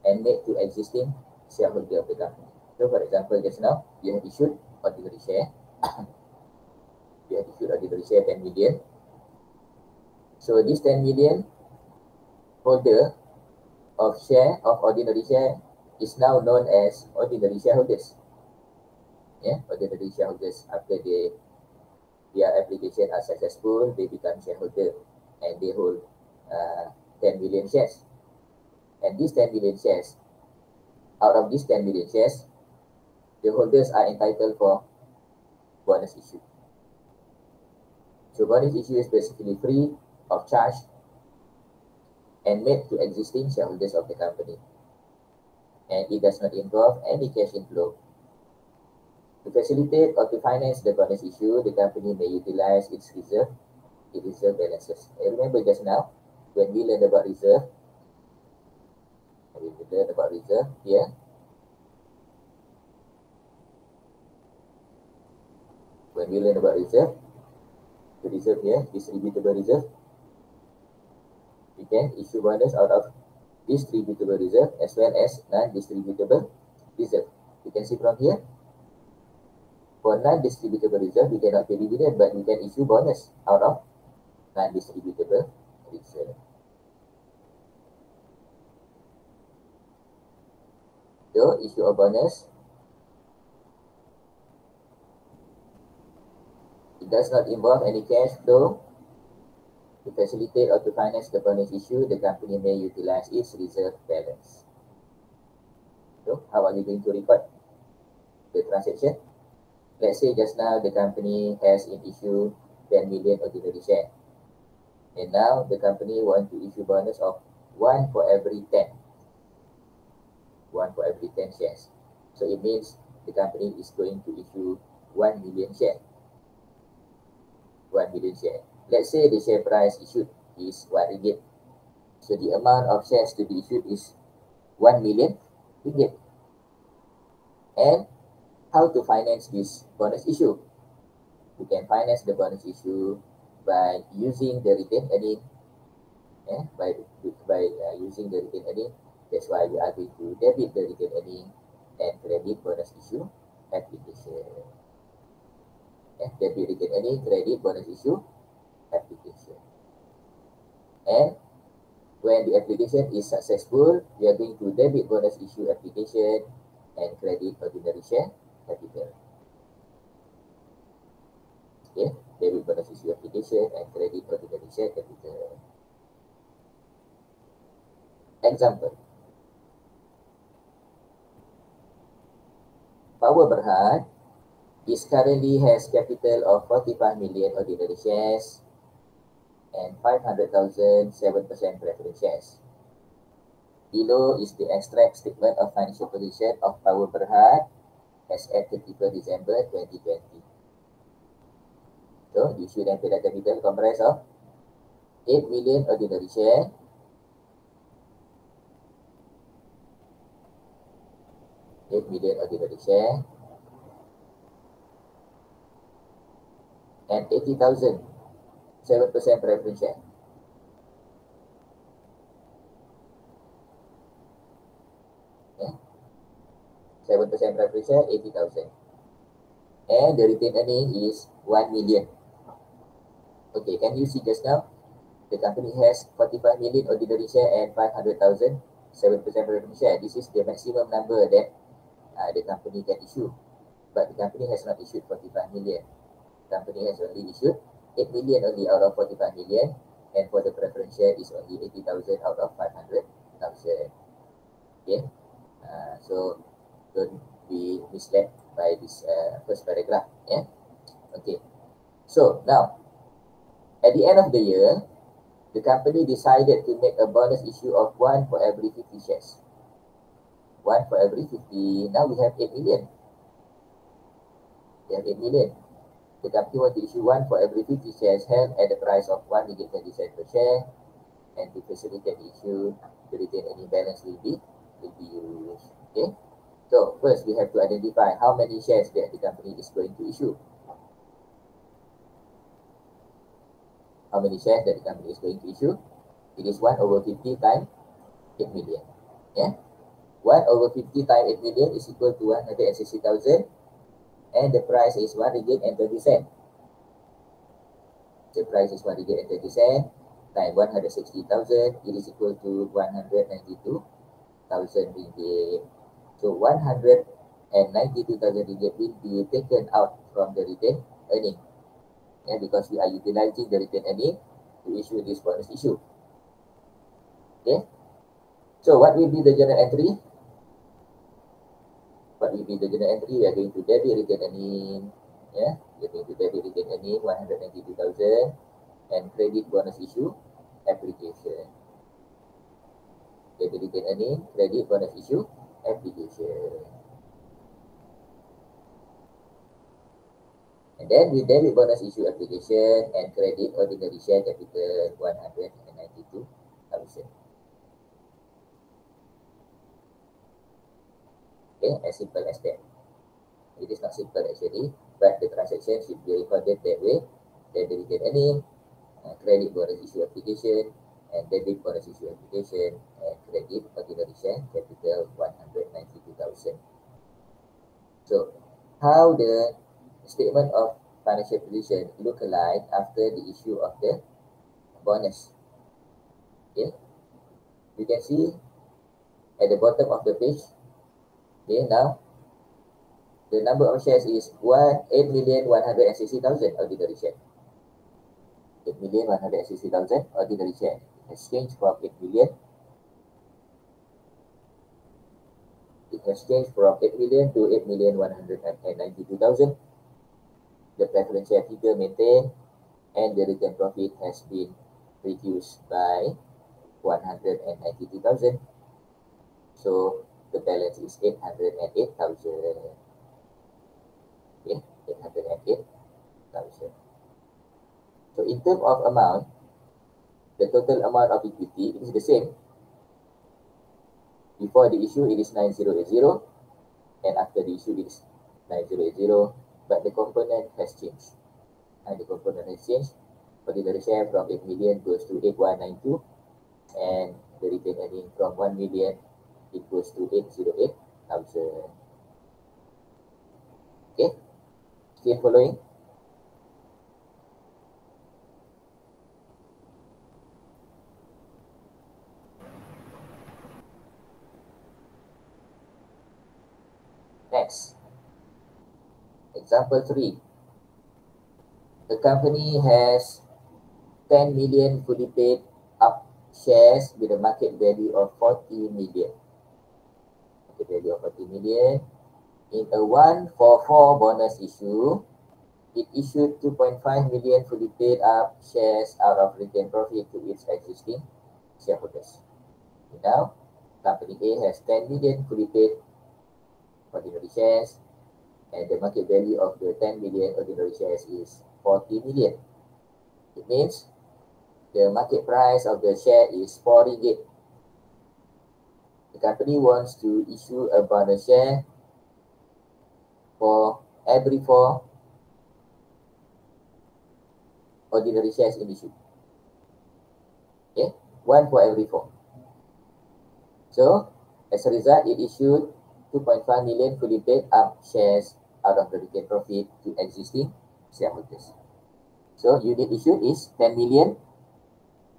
and made to existing shareholder of the company. So for example, just now, you have issued ordinary share. You have issued ordinary share 10 million. So this 10 million holder of share of ordinary share is now known as ordinary shareholders. Yeah, ordinary shareholders, after their application are successful, they become shareholder and they hold 10 million shares. And these 10 million shares, out of these 10 million shares, the holders are entitled for bonus issue. So bonus issue is basically free of charge and made to existing shareholders of the company. And it does not involve any cash inflow. To facilitate or to finance the bonus issue, the company may utilize its reserve balances. I remember just now, when we learned about reserve, here. When we learn about reserve, the reserve here, distributable reserve, we can issue bonus out of distributable reserve as well as non-distributable reserve. You can see from here, for non-distributable reserve, we cannot pay dividend, but we can issue bonus out of non-distributable reserve. So, issue of bonus, it does not involve any cash flow. To facilitate or to finance the bonus issue, the company may utilize its reserve balance. So, how are you going to record the transaction? Let's say just now the company has in issue 10 million ordinary share. And now the company wants to issue bonus of 1 for every 10. 1 for every 10 shares. So it means the company is going to issue 1 million share. 1 million share. Let's say the share price issued is 1 ringgit. So the amount of shares to be issued is 1 million ringgit. And how to finance this bonus issue? We can finance the bonus issue by using the retained earning. By using the retained earning. That's why we are going to debit the retained earning and credit bonus issue application. Debit retained earning, credit bonus issue application. And when the application is successful, we are going to debit bonus issue application and credit ordinary share capital. Okay, debit bonus issue application and credit ordinary share capital. Example. Power Berhad currently has capital of 45 million ordinary shares and 500,000 7% preference shares. Below is the extract statement of financial position of Power Berhad as at 31 December 2020. So, the issue and paid capital comprise of 8 million ordinary share, 8 million ordinary share, and 80,000 7% preference share. Okay. 7% preference share, 80,000. And the retained earning is 1 million. Okay, can you see just now? The company has 45 million ordinary share and 500,000 7% preference share. This is the maximum number that the company can issue. But the company has not issued 45 million. The company has only issued 8 million only out of 45 million. And for the preference share is only 80,000 out of 500,000. Okay. So don't be misled by this first paragraph. Yeah. Okay. So now, at the end of the year, the company decided to make a bonus issue of 1 for every 50 shares. 1 for every 50. Now we have 8 million. We have 8 million. The company wants to issue 1 for every 50 shares held at the price of 1 ringgit 20 cents per share. And to facilitate the issue, the retained earning balance will be used. Okay. So first we have to identify how many shares that the company is going to issue. How many shares that the company is going to issue? It is 1 over 50 times 8 million. Yeah. 1 over 50 times 8 million is equal to 160,000, and the price is 1 ringgit and 20 cents. The price is 1 ringgit and 20 cents times 160,000. It is equal to 192,000 ringgit. So 192,000 ringgit will be taken out from the retained earning. Yeah, because we are utilizing the retained earning to issue this bonus issue. Okay. So what will be the journal entry? What will be the journal entry? We are going to debit retained earning. Yeah, we are going to debit retained earning 192,000 and credit bonus issue application. Debit retained earning, credit bonus issue application. And then we debit bonus issue application and credit ordinary share capital 192,000. Okay, as simple as that. It is not simple actually, but the transaction should be recorded that way. Debit retained earning, credit bonus issue application, and debit bonus issue application, and credit ordinary share capital 192,000. So, how the statement of financial position look like after the issue of the bonus? Okay, you can see at the bottom of the page. Okay, now the number of shares is 8,160,000 ordinary share. 8,160,000 ordinary share. It has changed from 8 million. It has changed from 8 million to 8,192,000. The preference share figure maintained, and the return profit has been reduced by 192,000. So the balance is 808,000. Okay, 808,000. So in terms of amount, the total amount of equity is the same. Before the issue, it is 9080, and after the issue, it is 9080, but the component has changed. And the component has changed. Ordinary share from 8 million goes to 8192, and the retained earning from 1 million, it goes to 808,000. Okay, still following? Next, example 3. The company has 10 million fully paid up shares with a market value of 40 million. Market value of 40 million. In a 1-for-4 bonus issue, it issued 2.5 million fully paid up shares out of retained profit to its existing shareholders. Now, company A has 10 million fully paid ordinary shares, and the market value of the 10 million ordinary shares is 40 million. It means the market price of the share is 4 ringgit. The company wants to issue a bonus share for every 4 ordinary shares in issue. Okay, 1 for every 4. So, as a result, it issued 2.5 million fully paid up shares out of the retained profit to existing shareholders. So, unit issued is 10 million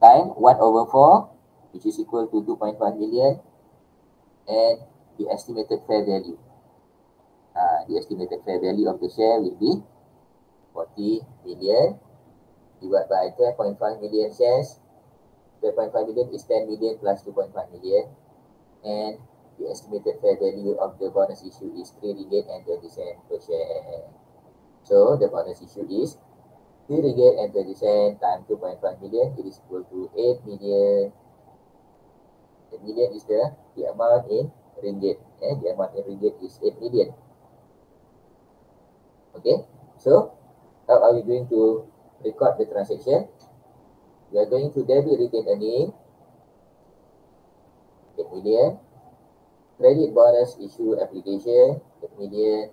times 1/4, which is equal to 2.5 million, and the estimated fair value. The estimated fair value of the share will be 40 million divided by 12.5 million shares. 12.5 million is 10 million plus 2.5 million, and the the estimated fair value of the bonus issue is 3 ringgit and 20 cents per share. So the bonus issue is 3 ringgit and 20 cents times 2.5 million. It is equal to 8 million. The million is the amount in ringgit. The amount in ringgit is 8 million. Okay, so how are we going to record the transaction? We are going to debit retained earning 8 million, credit bonus issue application 8 million,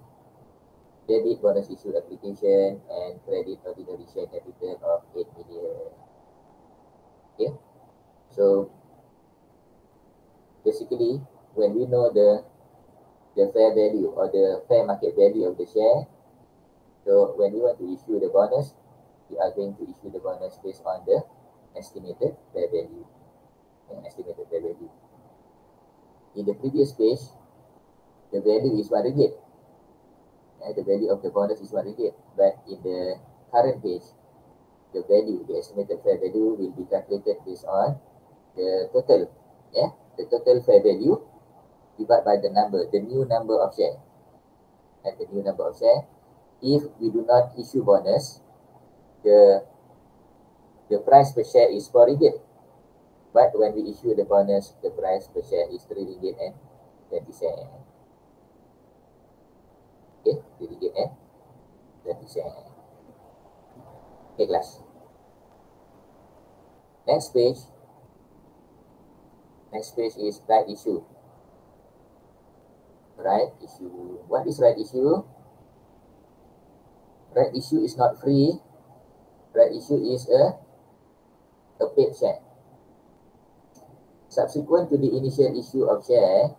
debit bonus issue application, and credit ordinary share capital of 8 million. Okay, so basically when we know the fair value or the fair market value of the share, so when we want to issue the bonus, we are going to issue the bonus based on the estimated fair value. Estimated fair value. In the previous page, the value is 1 ringgit. The value of the bonus is 1 ringgit. But in the current page, the value, the estimated fair value will be calculated based on the total. The total fair value divided by the number, the new number of share. And the new number of share, if we do not issue bonus, the price per share is 4 ringgit. But when we issue the bonus, the price per share is 3 ringgit and 20 cents. Okay, 3 ringgit and 20 cents. Okay, class. Next page is right issue. Right issue. What is right issue? Right issue is not free. Right issue is a paid share. Subsequent to the initial issue of share,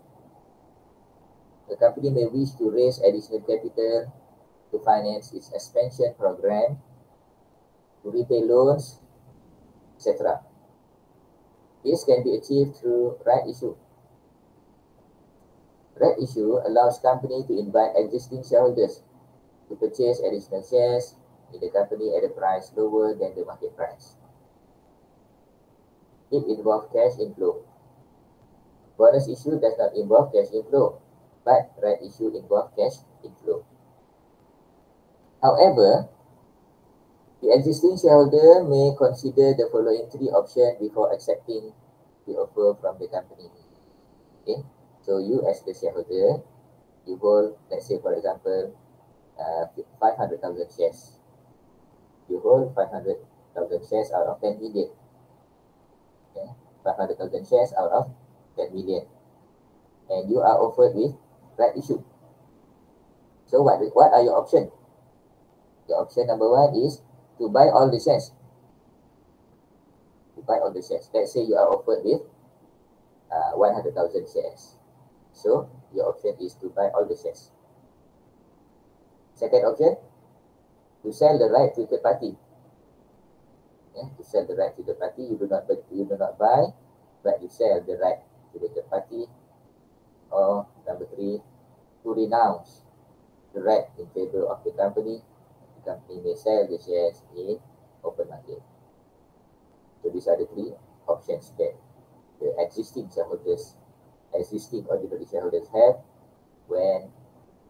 the company may wish to raise additional capital to finance its expansion program, to repay loans, etc. This can be achieved through right issue. Right issue allows company to invite existing shareholders to purchase additional shares in the company at a price lower than the market price. It involves cash inflow. Bonus issue does not involve cash inflow, but right issue involves cash inflow. However, the existing shareholder may consider the following 3 options before accepting the offer from the company. Okay, so you as the shareholder, you hold, let's say for example, 500,000 shares. You hold 500,000 shares out of 10 million. Okay, 500,000 shares out of 10 million. And you are offered with right issue. So what are your options? The option number 1 is to buy all the shares. To buy all the shares. Let's say you are offered with 100,000 shares. So your option is to buy all the shares. Second option, to sell the right to third party. To sell the right to the party, you do not buy, but you sell the right to the third party. Or number 3, to renounce the right in favor of the company. The company may sell the shares in open market. So these are the 3 options that the existing ordinary shareholders have when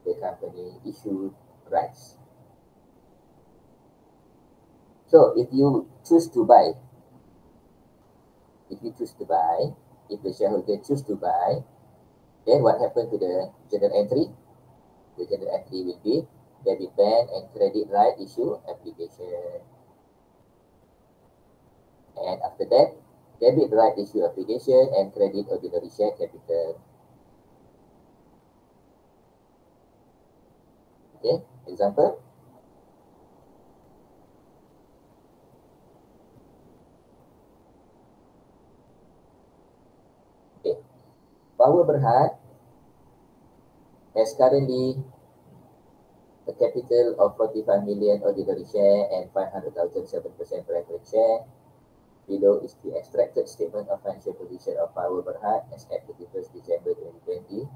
the company issue rights. So if you choose to buy, if the shareholder choose to buy, then what happened to the journal entry? The journal entry will be debit ban and credit right issue application. And after that, debit right issue application and credit ordinary share capital. Okay, example. Okay, Power Berhad has currently a capital of 45 million ordinary share and 500,000 7% preference share. Below is the extracted statement of financial position of Power Berhad as at 31st December 2020.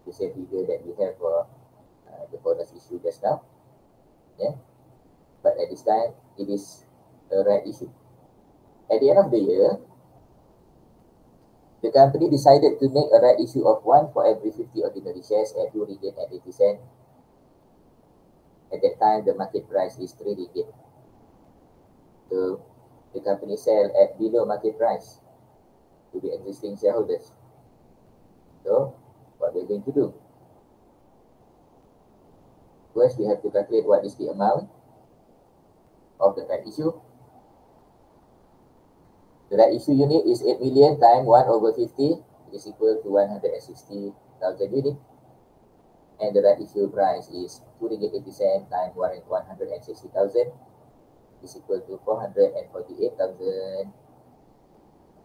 The same figure that we have for the bonus issue just now. But at this time, it is a right issue. At the end of the year, The company decided to make a right issue of 1 for every 50 ordinary shares at 2 ringgit and 80 cents. At that time, the market price is 3 ringgit. So the company sell at below market price to the existing shareholders. So what we're going to do? First, we have to calculate what is the amount of the right issue. The right issue unit is 8 million times 1 over 50 is equal to 160,000 units. And the right issue price is 2 ringgit 80 cents times 160,000 is equal to 448,000.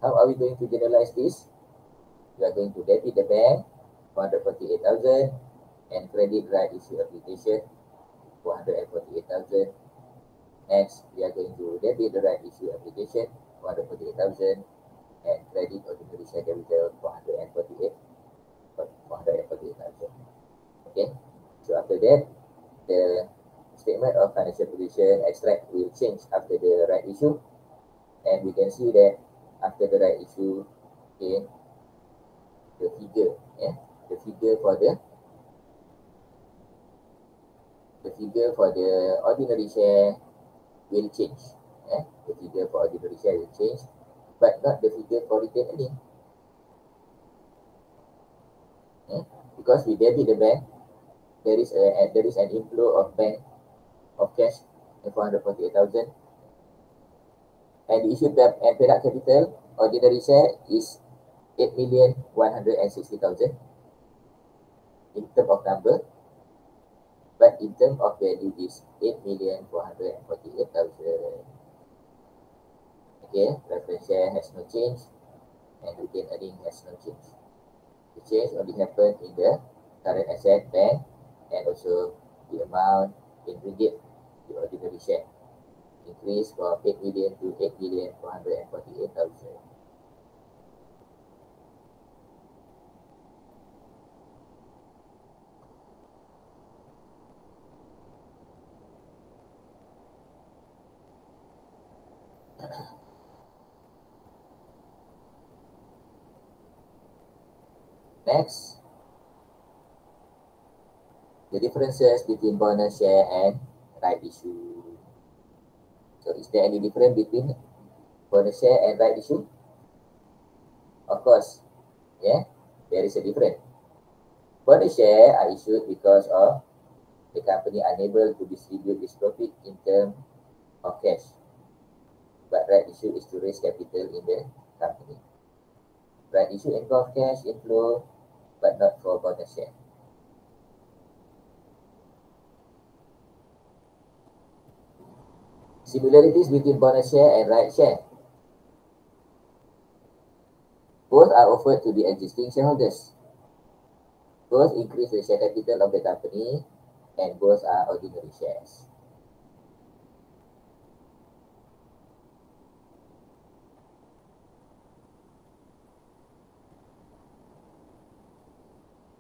How are we going to generalize this? We are going to debit the bank 448,000 and credit right issue application 448,000. Next, we are going to debit the right issue application 448,000 and credit ordinary share capital 448,000. Okay, so after that, the statement of financial position extract will change after the right issue, and we can see that after the right issue, okay, the figure for the ordinary share will change. The figure for ordinary share will change, but not the figure for retained earning. Because we debit the bank, there is an inflow of bank of cash 448,000, and the issued and paid up capital ordinary share is 8,160,000 in terms of number, but in terms of value is 8,448,000. Okay, preference share has no change and retained earning has no change. The change only happened in the current asset bank and also the amount in ringgit, the ordinary share increased from 8 million to 8,448,000. Next, the differences between bonus share and right issue. So is there any difference between bonus share and right issue? Of course, yeah, there is a difference. Bonus share are issued because of the company unable to distribute its profit in terms of cash. But right issue is to raise capital in the company. Right issue involves cash inflow, but not for bonus share. Similarities between bonus share and right share. Both are offered to the existing shareholders. Both increase the share capital of the company, and both are ordinary shares.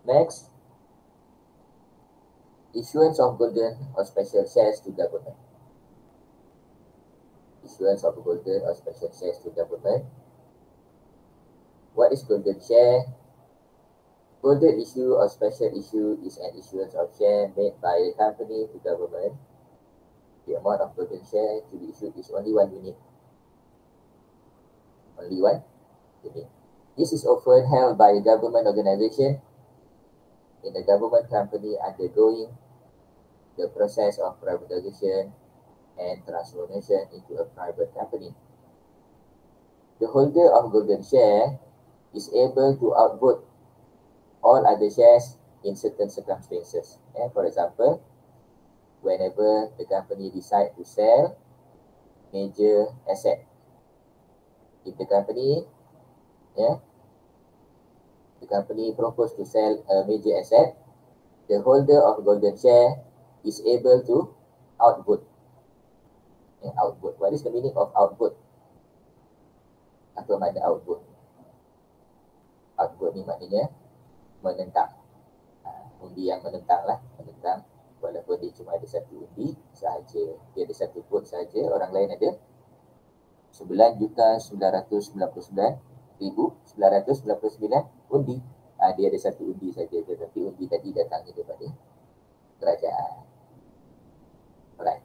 Next, issuance of golden or special shares to government. Issuance of golden or special shares to government. What is golden share? Golden issue or special issue is an issuance of share made by a company to government. The amount of golden share to be issued is only 1 unit. Only 1 unit. This is often held by a government organization in a government company undergoing the process of privatization and transformation into a private company. The holder of golden share is able to outvote all other shares in certain circumstances. For example, whenever the company decides to sell major asset, if the company proposes to sell a major asset, the holder of golden share is able to outvote. Outvote. What is the meaning of outvote? Apa makna outvote? Outvote ni maknanya menentang. Undi yang menentang lah, menentang. Walaupun dia cuma ada satu undi sahaja, dia ada satu vote sahaja, orang lain ada 9,999,999 1,999 undi. Dia ada satu undi saja, tetapi undi tadi datangnya daripada kerajaan. Alright.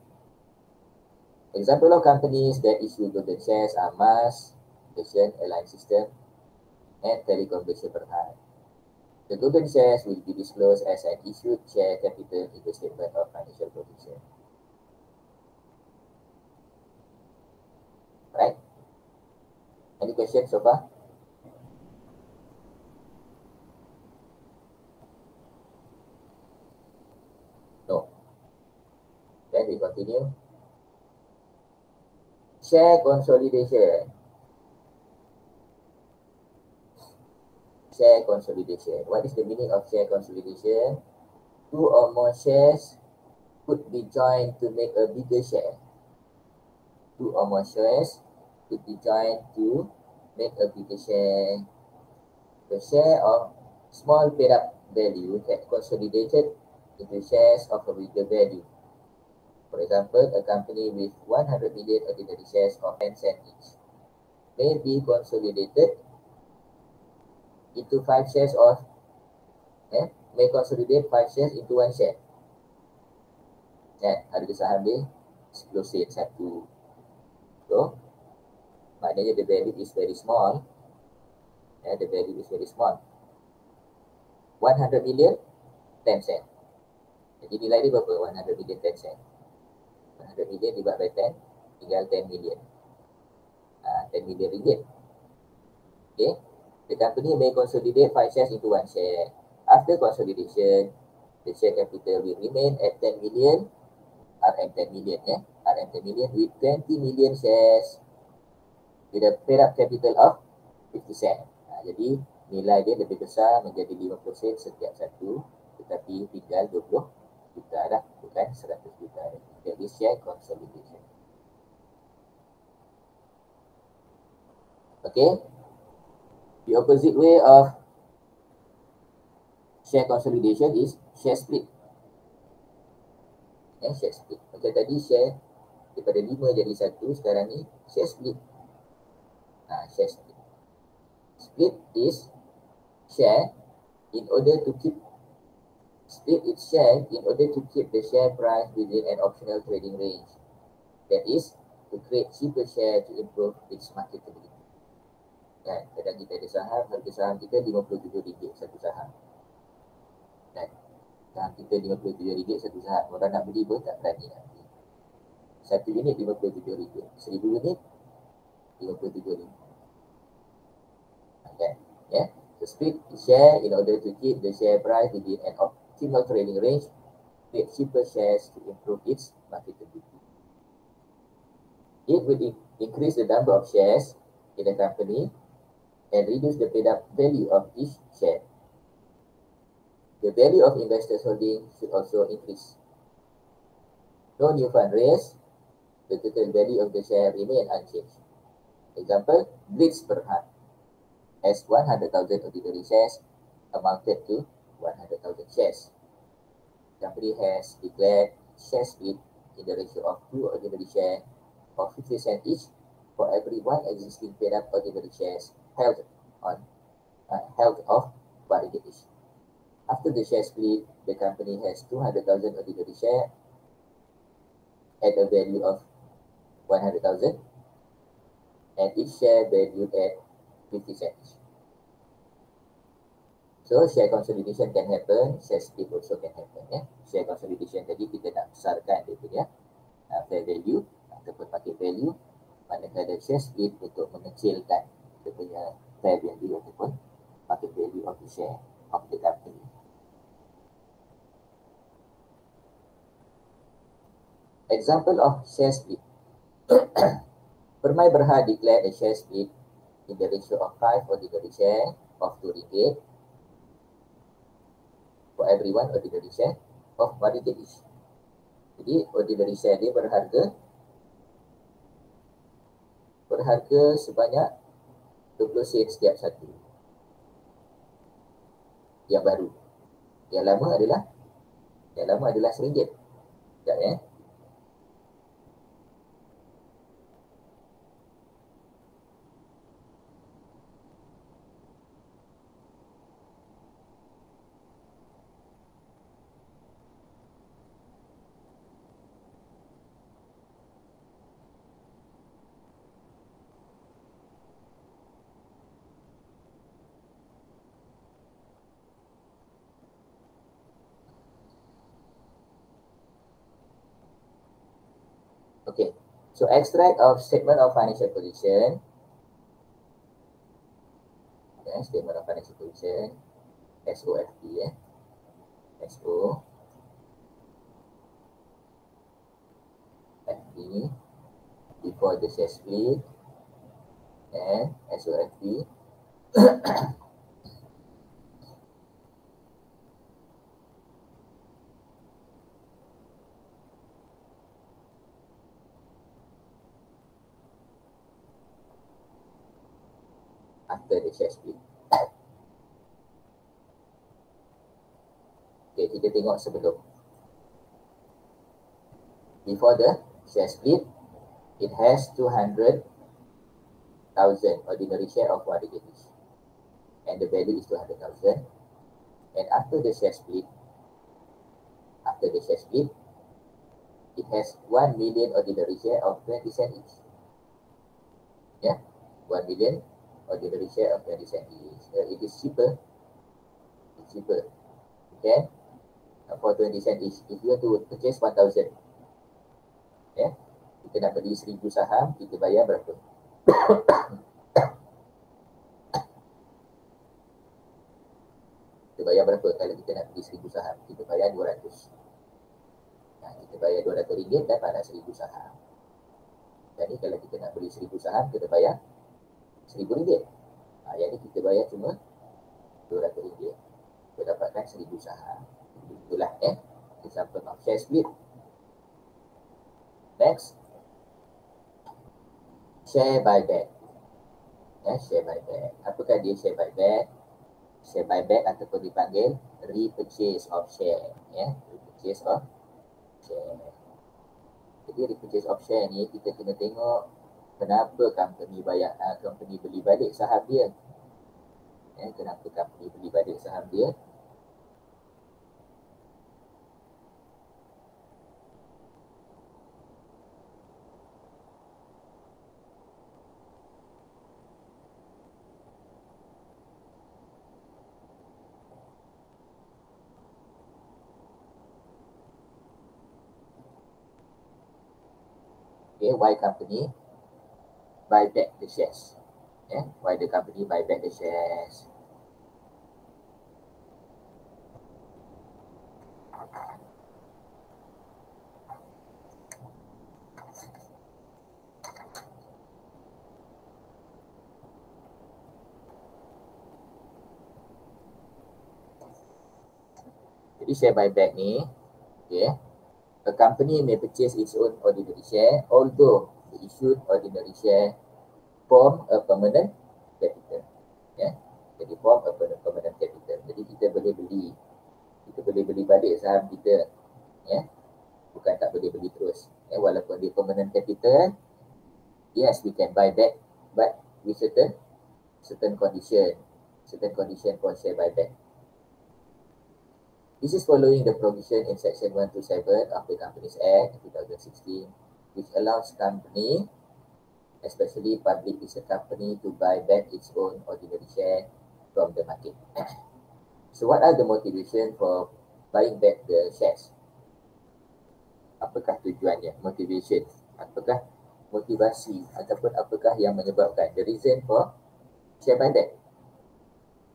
Example of companies that issue golden shares are Mars, Malaysian Airline System, and Telecom Malaysia Berhad. The golden shares will be disclosed as an issued share capital in the statement of financial position. Right? Any questions so far? No. Then we continue. Share consolidation. Share consolidation. What is the meaning of share consolidation? Two or more shares could be joined to make a bigger share. Two or more shares could be joined to make a bigger share. The share of small paid up value get consolidated into shares of a bigger value. For example, a company with 100 million ordinary shares of 10 cents each may be consolidated into 5 shares of may consolidate 5 shares into 1 share. Harga saham dia 10 sen satu. So, maknanya the value is very small. The value is very small. 100 million, 10 sen. Jadi nilai dia berapa? 100 million, 10 sen. 100 million divided by 10, tinggal 10 million. 10 million ringgit. Okay. The company may consolidate 5 shares into 1 share. After consolidation, the share capital will remain at 10 million, RM 10 million, RM 10 million with 20 million shares with a paid up capital of 50 cent. Jadi nilai dia lebih besar menjadi 50 sen setiap satu, tetapi tinggal 20 juta dah, bukan 100 juta dah. Jadi share consolidation. Okay. The opposite way of share consolidation is share split. Share split. Macam tadi share daripada 5 jadi 1, sekarang ni share split. Share split. Split is share in order to keep the share price within an optional trading range. That is to create cheaper share to improve its marketability. Kadang kita ada saham, harga saham kita RM57 satu saham. Saham kita RM57 satu saham. Orang nak beli pun tak berani nak beli. 1 unit RM57. 1000 unit RM57. So split share in order to keep the share price within an optimal trading range, create cheaper shares to improve its marketability. It will increase the number of shares in the company and reduce the paid up value of each share. The value of investors' holding should also increase. No new fund raised, the total value of the share remain unchanged. Example, Blitz Berhad has 100,000 ordinary shares amounted to 100,000 shares. The company has declared share split in the ratio of 2 ordinary shares of 50 cents each for every 1 existing paid up ordinary shares held of $1 each. After the share split, the company has 200,000 ordinary shares at a value of 100,000 and each share valued at 50 cents. So share consolidation can happen, share split also can happen. Share consolidation tadi kita nak besarkan dia punya fair value ataupun market value, manakala share split untuk mengecilkan dia punya fair value ataupun market value of the share of the company. Example of share split. Permai Berhad declared a share split in the ratio of 5 ordinary share of RM2 for every 1 ordinary share of RM1 each. Jadi ordinary share dia berharga sebanyak 20 sen setiap satu. Yang baru. Yang lama adalah RM1. Sekejap Okay. So extract of statement of financial position. Okay, statement of financial position. SOFP. SOFP before the share split and SOFP after the share split. Okay, kita tengok sebelum. Before the share split, it has 200,000 ordinary share of Warga each. And the value is 200,000. And after the share split, it has 1 million ordinary share of 20 cent each. Yeah, 1 million ordinary share of 20 cent each. It is cheaper. It's cheaper. Okay, for 20 cent each. If you want to purchase 1,000, yeah, kita nak beli 1,000 saham, kita bayar berapa? Kita bayar berapa kalau kita nak beli 1,000 saham? Kita bayar 200. Nah, kita bayar RM200 dan pada 1,000 saham. Jadi kalau kita nak beli 1,000 saham, kita bayar RM1,000. Yang ni kita bayar cuma RM200. Kita dapatkan 1,000 saham. Itulah example of share split. Next, share buyback. Share buyback. Apakah dia share buyback? Share buyback ataupun dipanggil repurchase of share. Repurchase of share. Jadi repurchase of share ni kita kena tengok kenapa company beli balik saham dia. Kenapa company beli balik saham dia? Okay, why company buy back the shares? Why the company buy back the shares? Jadi share buyback ni, okay, a company may purchase its own ordinary share, although the issued ordinary share form a permanent capital. Jadi form a permanent capital. Jadi kita boleh beli balik saham kita. Bukan tak boleh beli terus. Walaupun dia permanent capital, yes, we can buy back, but with certain condition for share buyback. This is following the provision in Section 127 of the Companies Act 2016, which allows company, especially public listed company, to buy back its own ordinary share from the market. So what are the motivation for buying back the shares? Apakah tujuannya? Motivation. Apakah motivasi ataupun apakah yang menyebabkan the reason for share buyback?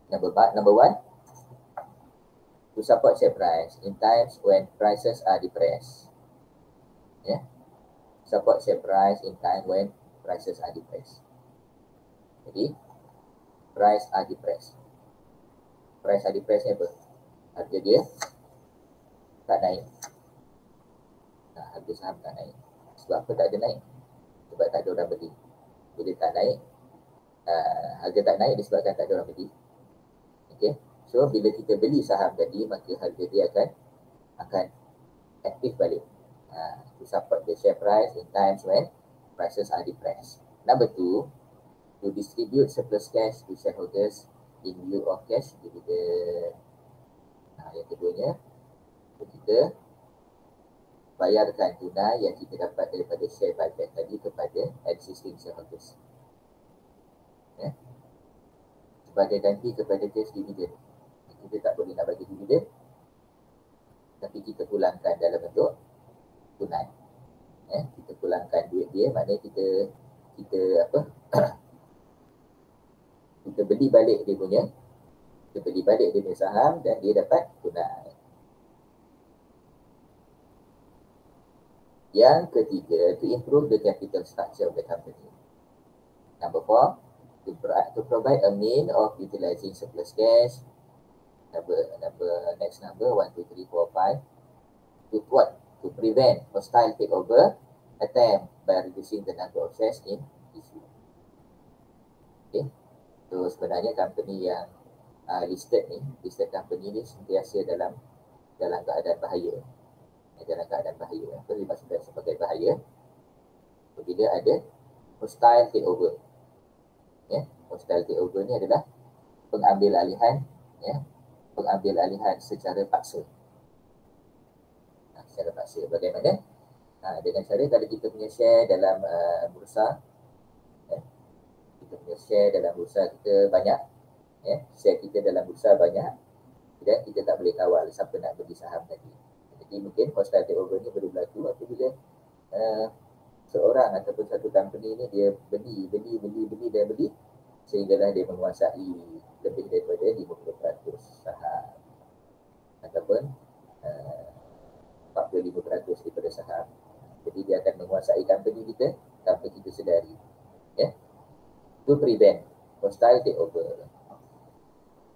Number one, to support share price in times when prices are depressed. Support share price in time when prices are depressed. Jadi, price are depressed. Price are depressed ni apa? Harga dia tak naik. Harga saham tak naik. Sebab apa tak ada naik? Sebab tak ada orang beli. Bila tak naik, harga tak naik disebabkan tak ada orang beli. Okay. So, bila kita beli saham tadi, maka harga dia akan aktif balik. To support the share price in times when prices are depressed. Number two, to distribute surplus cash to shareholders in lieu of cash dividend. Yang keduanya, kita bayarkan tunai yang kita dapat daripada share buyback tadi kepada existing shareholders. Sebagai ganti kepada cash dividend. Kita tak boleh nak bagi dividen, tapi kita pulangkan dalam bentuk tunai. Kita pulangkan duit dia, maknanya kita kita beli balik dia punya saham dan dia dapat tunai. Yang ketiga, to improve the capital structure of the company. Number 4, to provide a mean of utilizing surplus cash. Next number 1, 2, 3, 4, 5. To what? To prevent hostile takeover attempt by reducing the number of shares in issue. Okay. So sebenarnya company yang listed company ni sentiasa dalam keadaan bahaya. Dalam keadaan bahaya. Apa dimaksudkan sebagai bahaya? Bila ada hostile takeover. Ya, hostile takeover ni adalah pengambil alihan secara paksa. Secara paksa. Bagaimana? Dengan cara kalau kita punya share dalam bursa, kita punya share dalam bursa kita banyak, share kita dalam bursa banyak, dan kita tak boleh kawal siapa nak beli saham tadi. Jadi mungkin hostile takeover ni boleh berlaku apabila seorang ataupun satu company ni dia beli sehinggalah dia menguasai lebih daripada 50% saham ataupun 45% daripada saham. Jadi dia akan menguasai company kita tanpa kita sedari. To prevent hostile takeover.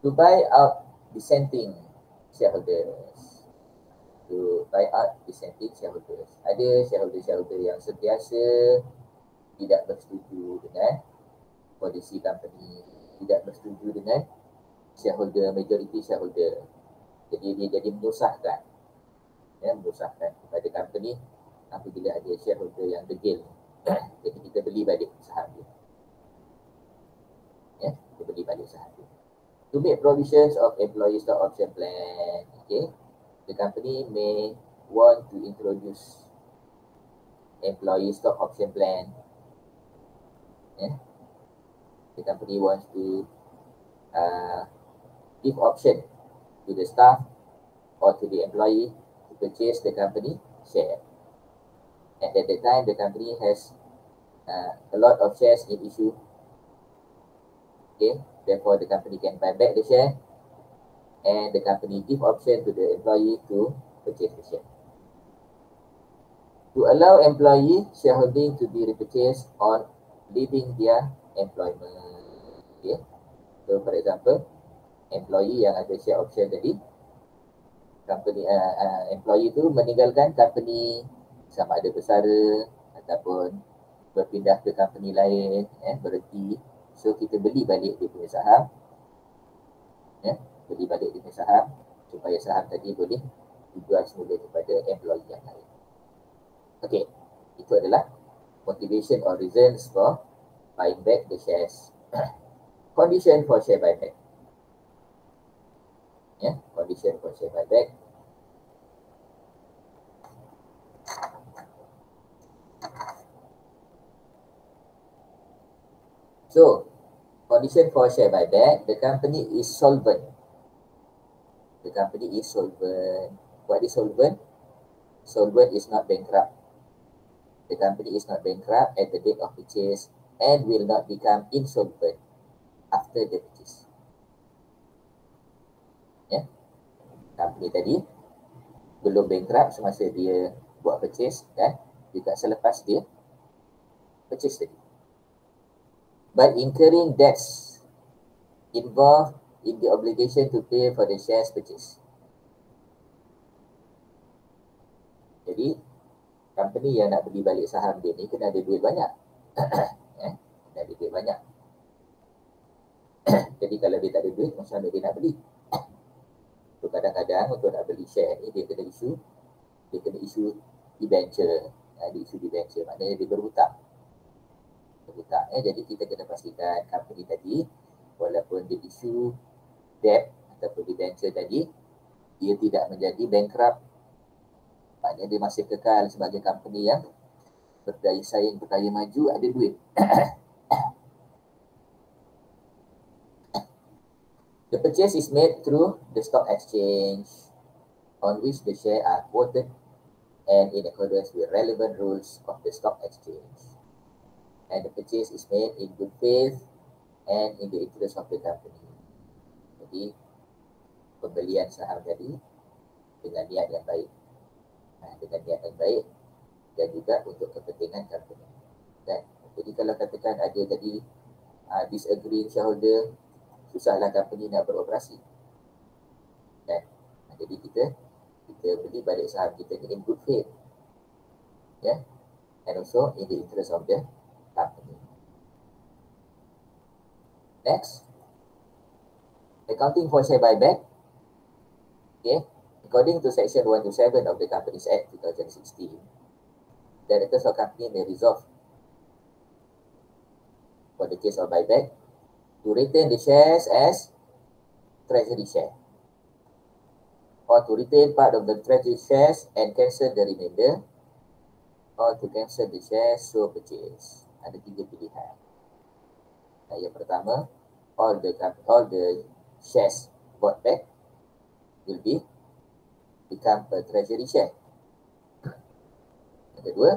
To buy out dissenting shareholders. Ada shareholder yang sentiasa tidak bersetuju dengan polisi company, tidak bersetuju dengan majority shareholder. Jadi dia jadi menyusahkan kepada company apabila ada shareholder yang degil. Jadi kita beli balik saham dia. Kita beli balik saham dia. To make provisions of employee stock option plan. Okay. The company may want to introduce employee stock option plan. The company wants to give option to the staff or to the employee to purchase the company share. And at the time, the company has a lot of shares in issue. Okay, therefore the company can buy back the share. And the company give option to the employee to purchase the share. To allow employee shareholding to be repurchased on leaving their employment. Okay. So for example, employee yang ada share option tadi, company employee tu meninggalkan company, sama ada bersara ataupun berpindah ke company lain, berhenti. So kita beli balik dia punya saham. Beli balik dia punya saham supaya saham tadi boleh dijual semula kepada employee yang lain. Okey, itu adalah motivation or reasons for buying back the shares. Condition for share buyback. Condition for share buyback. So, condition for share buyback, the company is solvent. The company is solvent. What is solvent? Solvent is not bankrupt. The company is not bankrupt at the date of purchase and will not become insolvent after the purchase. Company tadi belum bankrupt semasa dia buat purchase dan juga selepas dia purchase tadi. But incurring debts involved in the obligation to pay for the shares purchase. Jadi, company yang nak beli balik saham dia ni kena ada duit banyak. Kena ada duit banyak. Jadi kalau dia tak ada duit, macam mana dia nak beli? So kadang-kadang untuk nak beli share ni, dia kena isu debenture. Dia isu debenture, maknanya dia berhutang. Jadi kita kena pastikan company tadi, walaupun dia isu debt ataupun debenture tadi, dia tidak menjadi bankrupt. Maknanya dia masih kekal sebagai company yang berdaya saing, berdaya maju, ada duit. The purchase is made through the stock exchange on which the share are quoted and in accordance with relevant rules of the stock exchange. And the purchase is made in good faith and in the interest of the company. Jadi, pembelian saham tadi dengan niat yang baik. Dengan niat yang baik dan juga untuk kepentingan company. Kan? Jadi kalau katakan ada tadi disagreeing shareholder, susahlah company nak beroperasi. Kan? Jadi kita beli balik saham kita ni in good faith. Yeah? And also in the interest of the company. Next, accounting for share buyback. Okay. According to Section 127 of the Companies Act 2016, directors of company may resolve for the case of buyback to retain the shares as treasury share, or to retain part of the treasury shares and cancel the remainder, or to cancel the shares so purchase. Ada 3 pilihan. Yang pertama, all the shares bought back will become a treasury share. Yang kedua,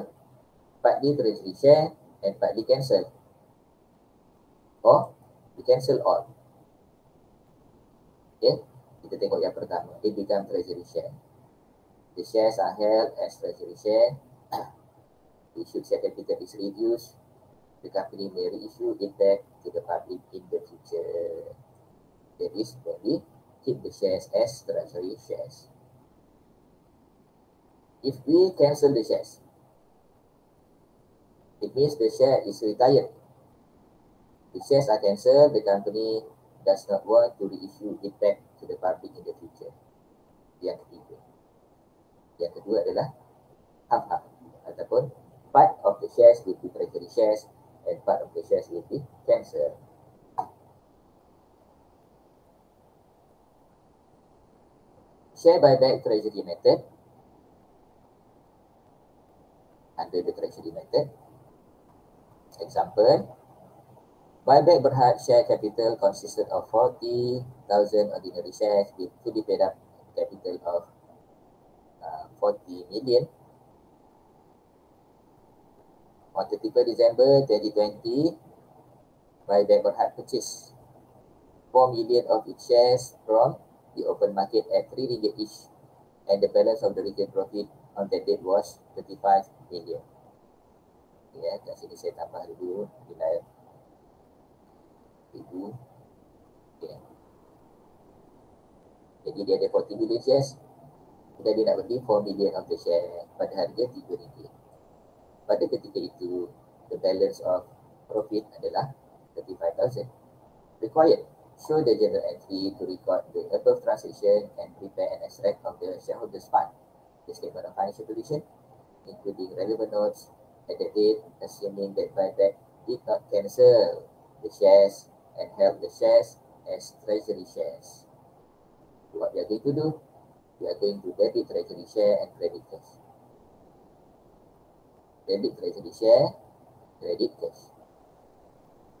partly treasury share and partly cancel, or we cancel all. Okay, kita tengok yang pertama, they become treasury share. The shares are held as treasury share. The issued share capital is reduced. The company may reissue it back to the public in the future. That is when we keep the shares as treasury shares. If we cancel the shares, it means the share is retired. The shares are cancelled, the company does not want to reissue it back to the public in the future. Yang ketiga. Yang kedua adalah half-half, ataupun part of the shares will be treasury shares and part of the shares will be cancelled. Share buyback treasury method. Under the treasury method. Example, buyback Berhad share capital consisted of 40,000 ordinary shares with fully paid up capital of 40 million. On 31 December 2020, buyback Berhad purchased 4 million of its shares from the open market at 3 ringgit each, and the balance of the retained profit on that date was 35 million. Ya, kat sini saya tambah dulu nilai ribu. Okay. Jadi dia ada 40 million shares. Kita dia nak beli 4 million of the share pada harga 3 ringgit. Pada ketika itu, the balance of profit adalah 35,000. Required. Show the journal entry to record the above transaction and prepare an extract of the shareholders' fund, the statement of financial position, including relevant notes at the date, assuming that buyback did not cancel the shares and held the shares as treasury shares. What we are going to do, we are going to debit treasury share and credit cash. Debit treasury share, credit cash.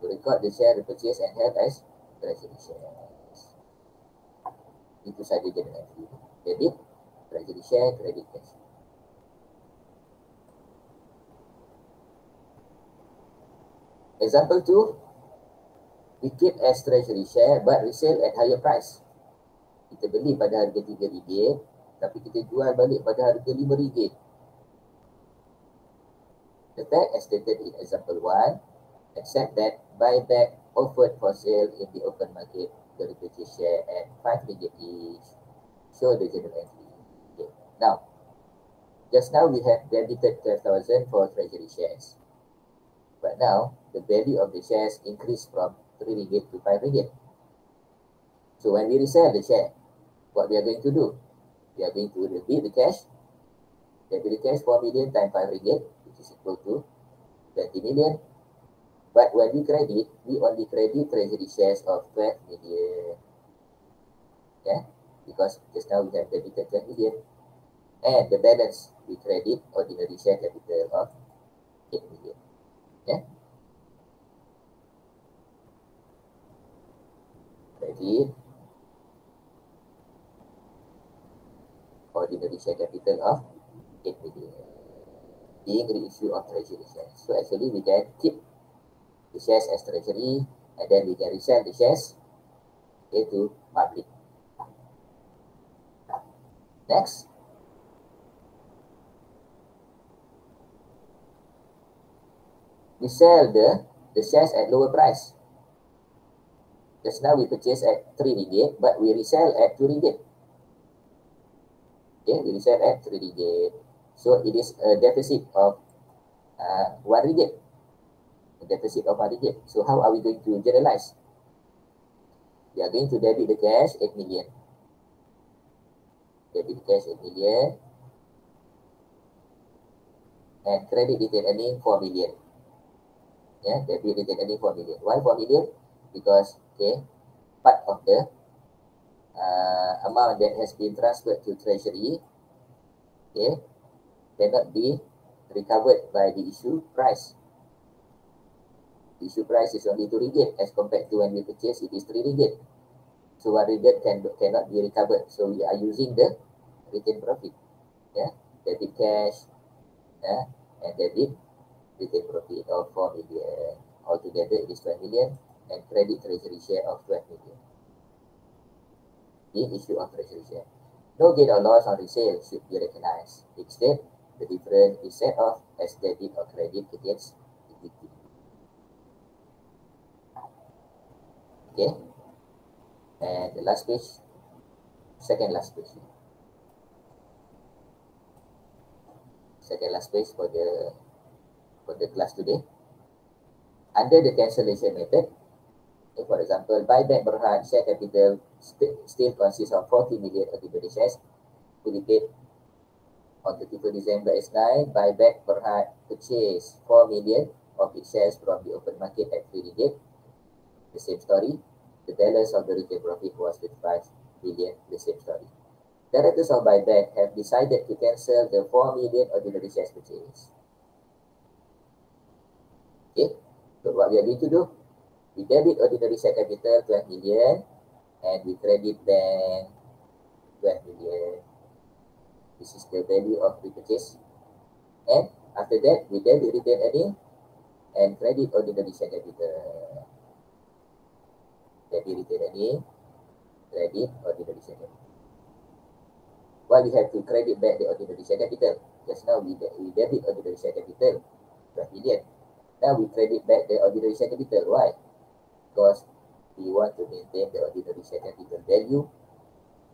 To record the share repurchased and held as treasury shares. Itu saja journal entry. Debit, treasury share, credit cash. Example 2, we keep as treasury share but resell at higher price. Kita beli pada harga RM3, tapi kita jual balik pada harga RM5. The fact as stated in example 1, except that buyback offered for sale in the open market the repurchase share at RM5 each. Show the journal entry. Okay. Now, just now we have debited 12,000 for treasury shares. But now, the value of the shares increased from RM3 to RM5. So when we resell the share, what we are going to do? We are going to debit the cash. Debit the cash 4 million times RM5, which is equal to 20 million. But when we credit, we only credit treasury shares of 12 million. Yeah, because just now we have debited 12 million. And the balance, we credit ordinary share capital of 8 million. Yeah. Credit ordinary share capital of 8 million being reissue of treasury shares. So actually we can keep the shares as treasury and then we can resell the shares to public. Next. We sell the shares at lower price. Just now we purchase at 3 ringgit, but we resell at 2 ringgit. Okay, we resell at 3 ringgit. So it is a deficit of 1 ringgit. A deficit of 1 ringgit. So how are we going to generalize? We are going to debit the cash 8 million. Debit the cash 8 million. And credit retained earning 4 million. Yeah, debit retained earning 4 million. Why 4 million? Because, okay, part of the amount that has been transferred to treasury, okay, cannot be recovered by the issue price. The issue price is only 2 ringgit as compared to when we purchase it is 3 ringgit. So 1 ringgit cannot be recovered. So we are using the retained profit. Yeah, debit cash, yeah, and debit retained profit of 4 million. Altogether it is 12 million and credit treasury share of 12 million. The issue of treasury share. No gain or loss on resale should be recognized. Instead, the difference is set off as debit or credit against equity. Okay. And the last page, second last page. Second last page for the class today. Under the cancellation method, for example, buyback Berhad share capital still consists of 40 million ordinary shares to be paid on 31 December S9. Buyback Berhad purchased 4 million of its shares from the open market at 3 ringgit. The same story. The balance of the retained profit was 55 million. The same story. Directors of buyback have decided to cancel the 4 million ordinary shares purchase. Okay. So what we are going to do? We debit ordinary share capital 12 million and we credit bank 12 million. This is the value of repurchase. And after that, we debit retained earning and credit ordinary share capital. Debit retained earning, credit ordinary share capital. Why we have to credit back the ordinary share capital? Just now we debit ordinary share capital 12 million. Now we credit back the ordinary share capital. Why? Because we want to maintain the ordinary share capital value.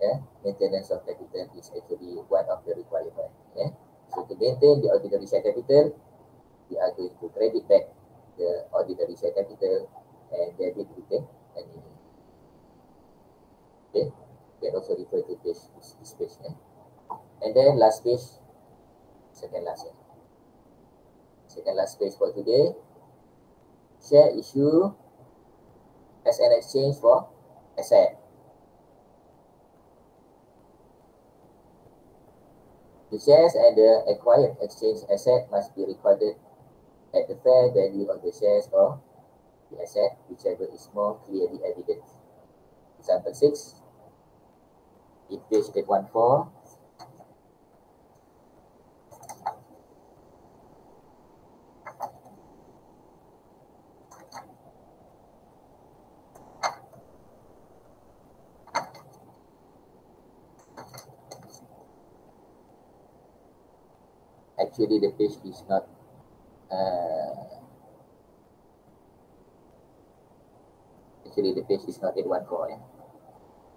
Yeah? Maintenance of capital is actually one of the requirements. Yeah? So to maintain the ordinary share capital, we are going to credit back the ordinary share capital and debit retained earning. Okay, you can also refer to this page. Yeah? And then last page, second last page for today. Share issue as an exchange for asset. The shares and the acquired exchange asset must be recorded at the fair value of the shares or the asset, whichever is more clearly evident. Example 6, in page 814, actually the page is not actually the page is not 814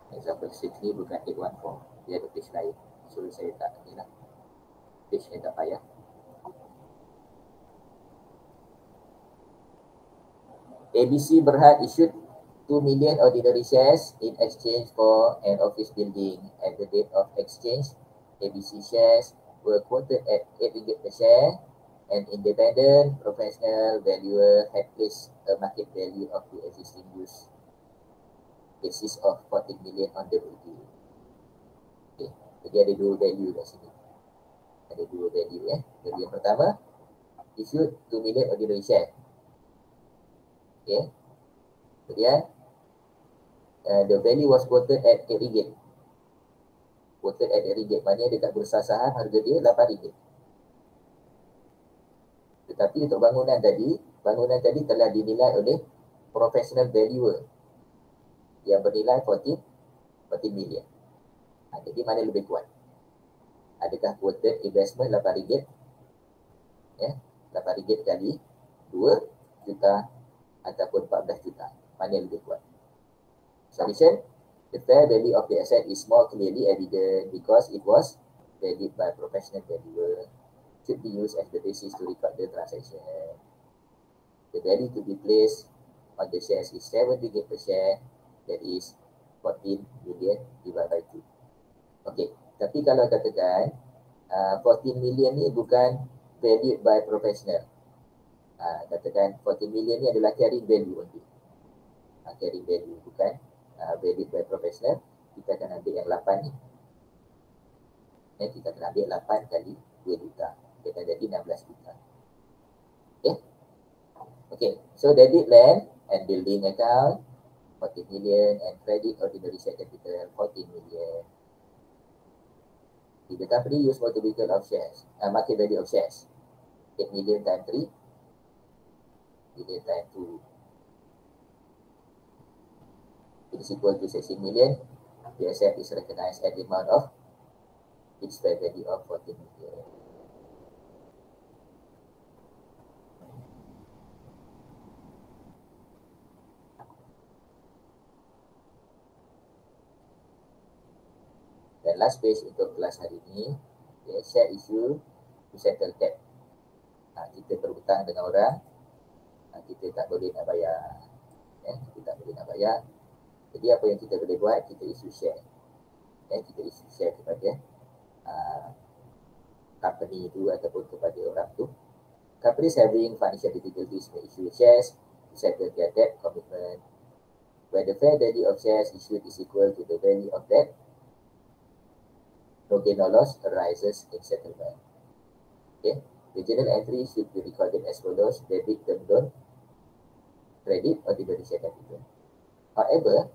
Example 6 ni bukan 814, dia ada page lain. So saya tak ni lah, page ni tak payah. ABC Berhad issued 2 million ordinary shares in exchange for an office building. At the date of exchange, ABC shares were quoted at 8 ringgit per share. An independent professional valuer had placed a market value of the existing use basis of 14 million on the booking. Okay, jadi ada dua value kat sini. Ada dua value ya. Value yang pertama, issued 2 million ordinary share. Okay. Kemudian the value was quoted at 8 ringgit. Quoted at RM. Maknanya dekat bursa saham harga dia RM8. Tetapi untuk bangunan tadi telah dinilai oleh professional valuer yang bernilai 14 million. Jadi mana lebih kuat? Adakah quoted investment RM8? Ya, RM8 kali 2 juta ataupun 14 juta. Mana yang lebih kuat? Solution: the fair value of the asset is more clearly evident because it was valued by professional valuer. Should be used as the basis to record the transaction. The value to be placed on the shares is RM7 per share. That is 14 million divided by 2. Okey, tapi kalau katakan 14 million ni bukan valued by professional. Katakan 14 million ni adalah carrying value only. Carrying value bukan valued by professional. Kita akan ambil yang 8 ni. Kita akan ambil 8 kali 2 juta. Dia akan jadi 16 juta. Okay, so debit land and building account 14 million and credit ordinary share capital 14 million. If the company use motor vehicle of shares, market value of shares 8 million times 3 million times 2. It is equal to 16 million. The asset is recognized at the amount of its fair value of 14 million. Dan last page untuk kelas hari ini, share issue to settle debt. Kita berhutang dengan orang, kita tak boleh nak bayar. Kita tak boleh nak bayar. Jadi apa yang kita boleh buat, kita issue share. Kita issue share kepada company itu ataupun kepada orang tu. Companies having financial difficulties may issue shares to settle their debt commitment. Where the fair value of shares issued is equal to the value of debt, no gain or loss arises in settlement. Okay. The journal entry should be recorded as follows: debit term loan, credit ordinary share capital. However,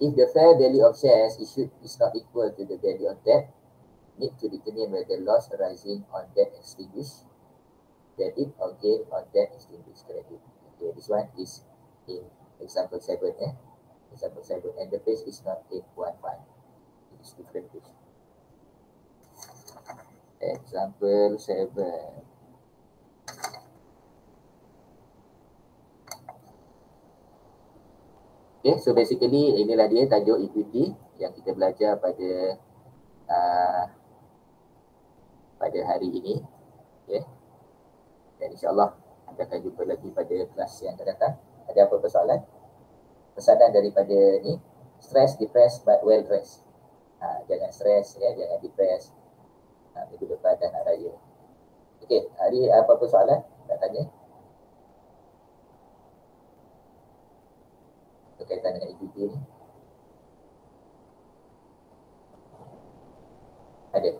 if the fair value of shares issued is not equal to the value of debt, need to determine whether loss arising on debt extinguished, debit, or gain on debt extinguished credit. Okay, this one is in example 7. Example 7, and the page is not 815. It is different page. Example 7. Okay, so basically inilah dia tajuk equity yang kita belajar pada hari ini. Okay. Dan insyaAllah kita akan jumpa lagi pada kelas yang akan datang. Ada apa persoalan? Pesanan daripada ni, stress, depressed but well dressed. Jangan stres, jangan depressed. Minggu depan dah nak raya. Okey, hari apa persoalan? Nak tanya? Berkaitan dengan equity ni. Ada?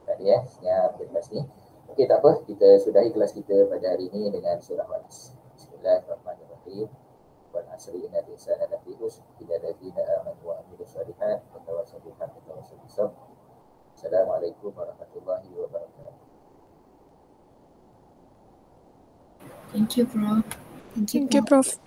Tak ada ya? Senyap kelas ni. Okey, tak apa. Kita sudahi kelas kita pada hari ini dengan surah Wanas. Bismillahirrahmanirrahim. Wal asri innal insana lafi khusr illa alladziina aamanu wa 'amilus shalihaati wa tawassaw bil haqqi wa tawassaw bis sabr. Assalamualaikum warahmatullahi wabarakatuh. Thank you, Prof. Thank you, Prof.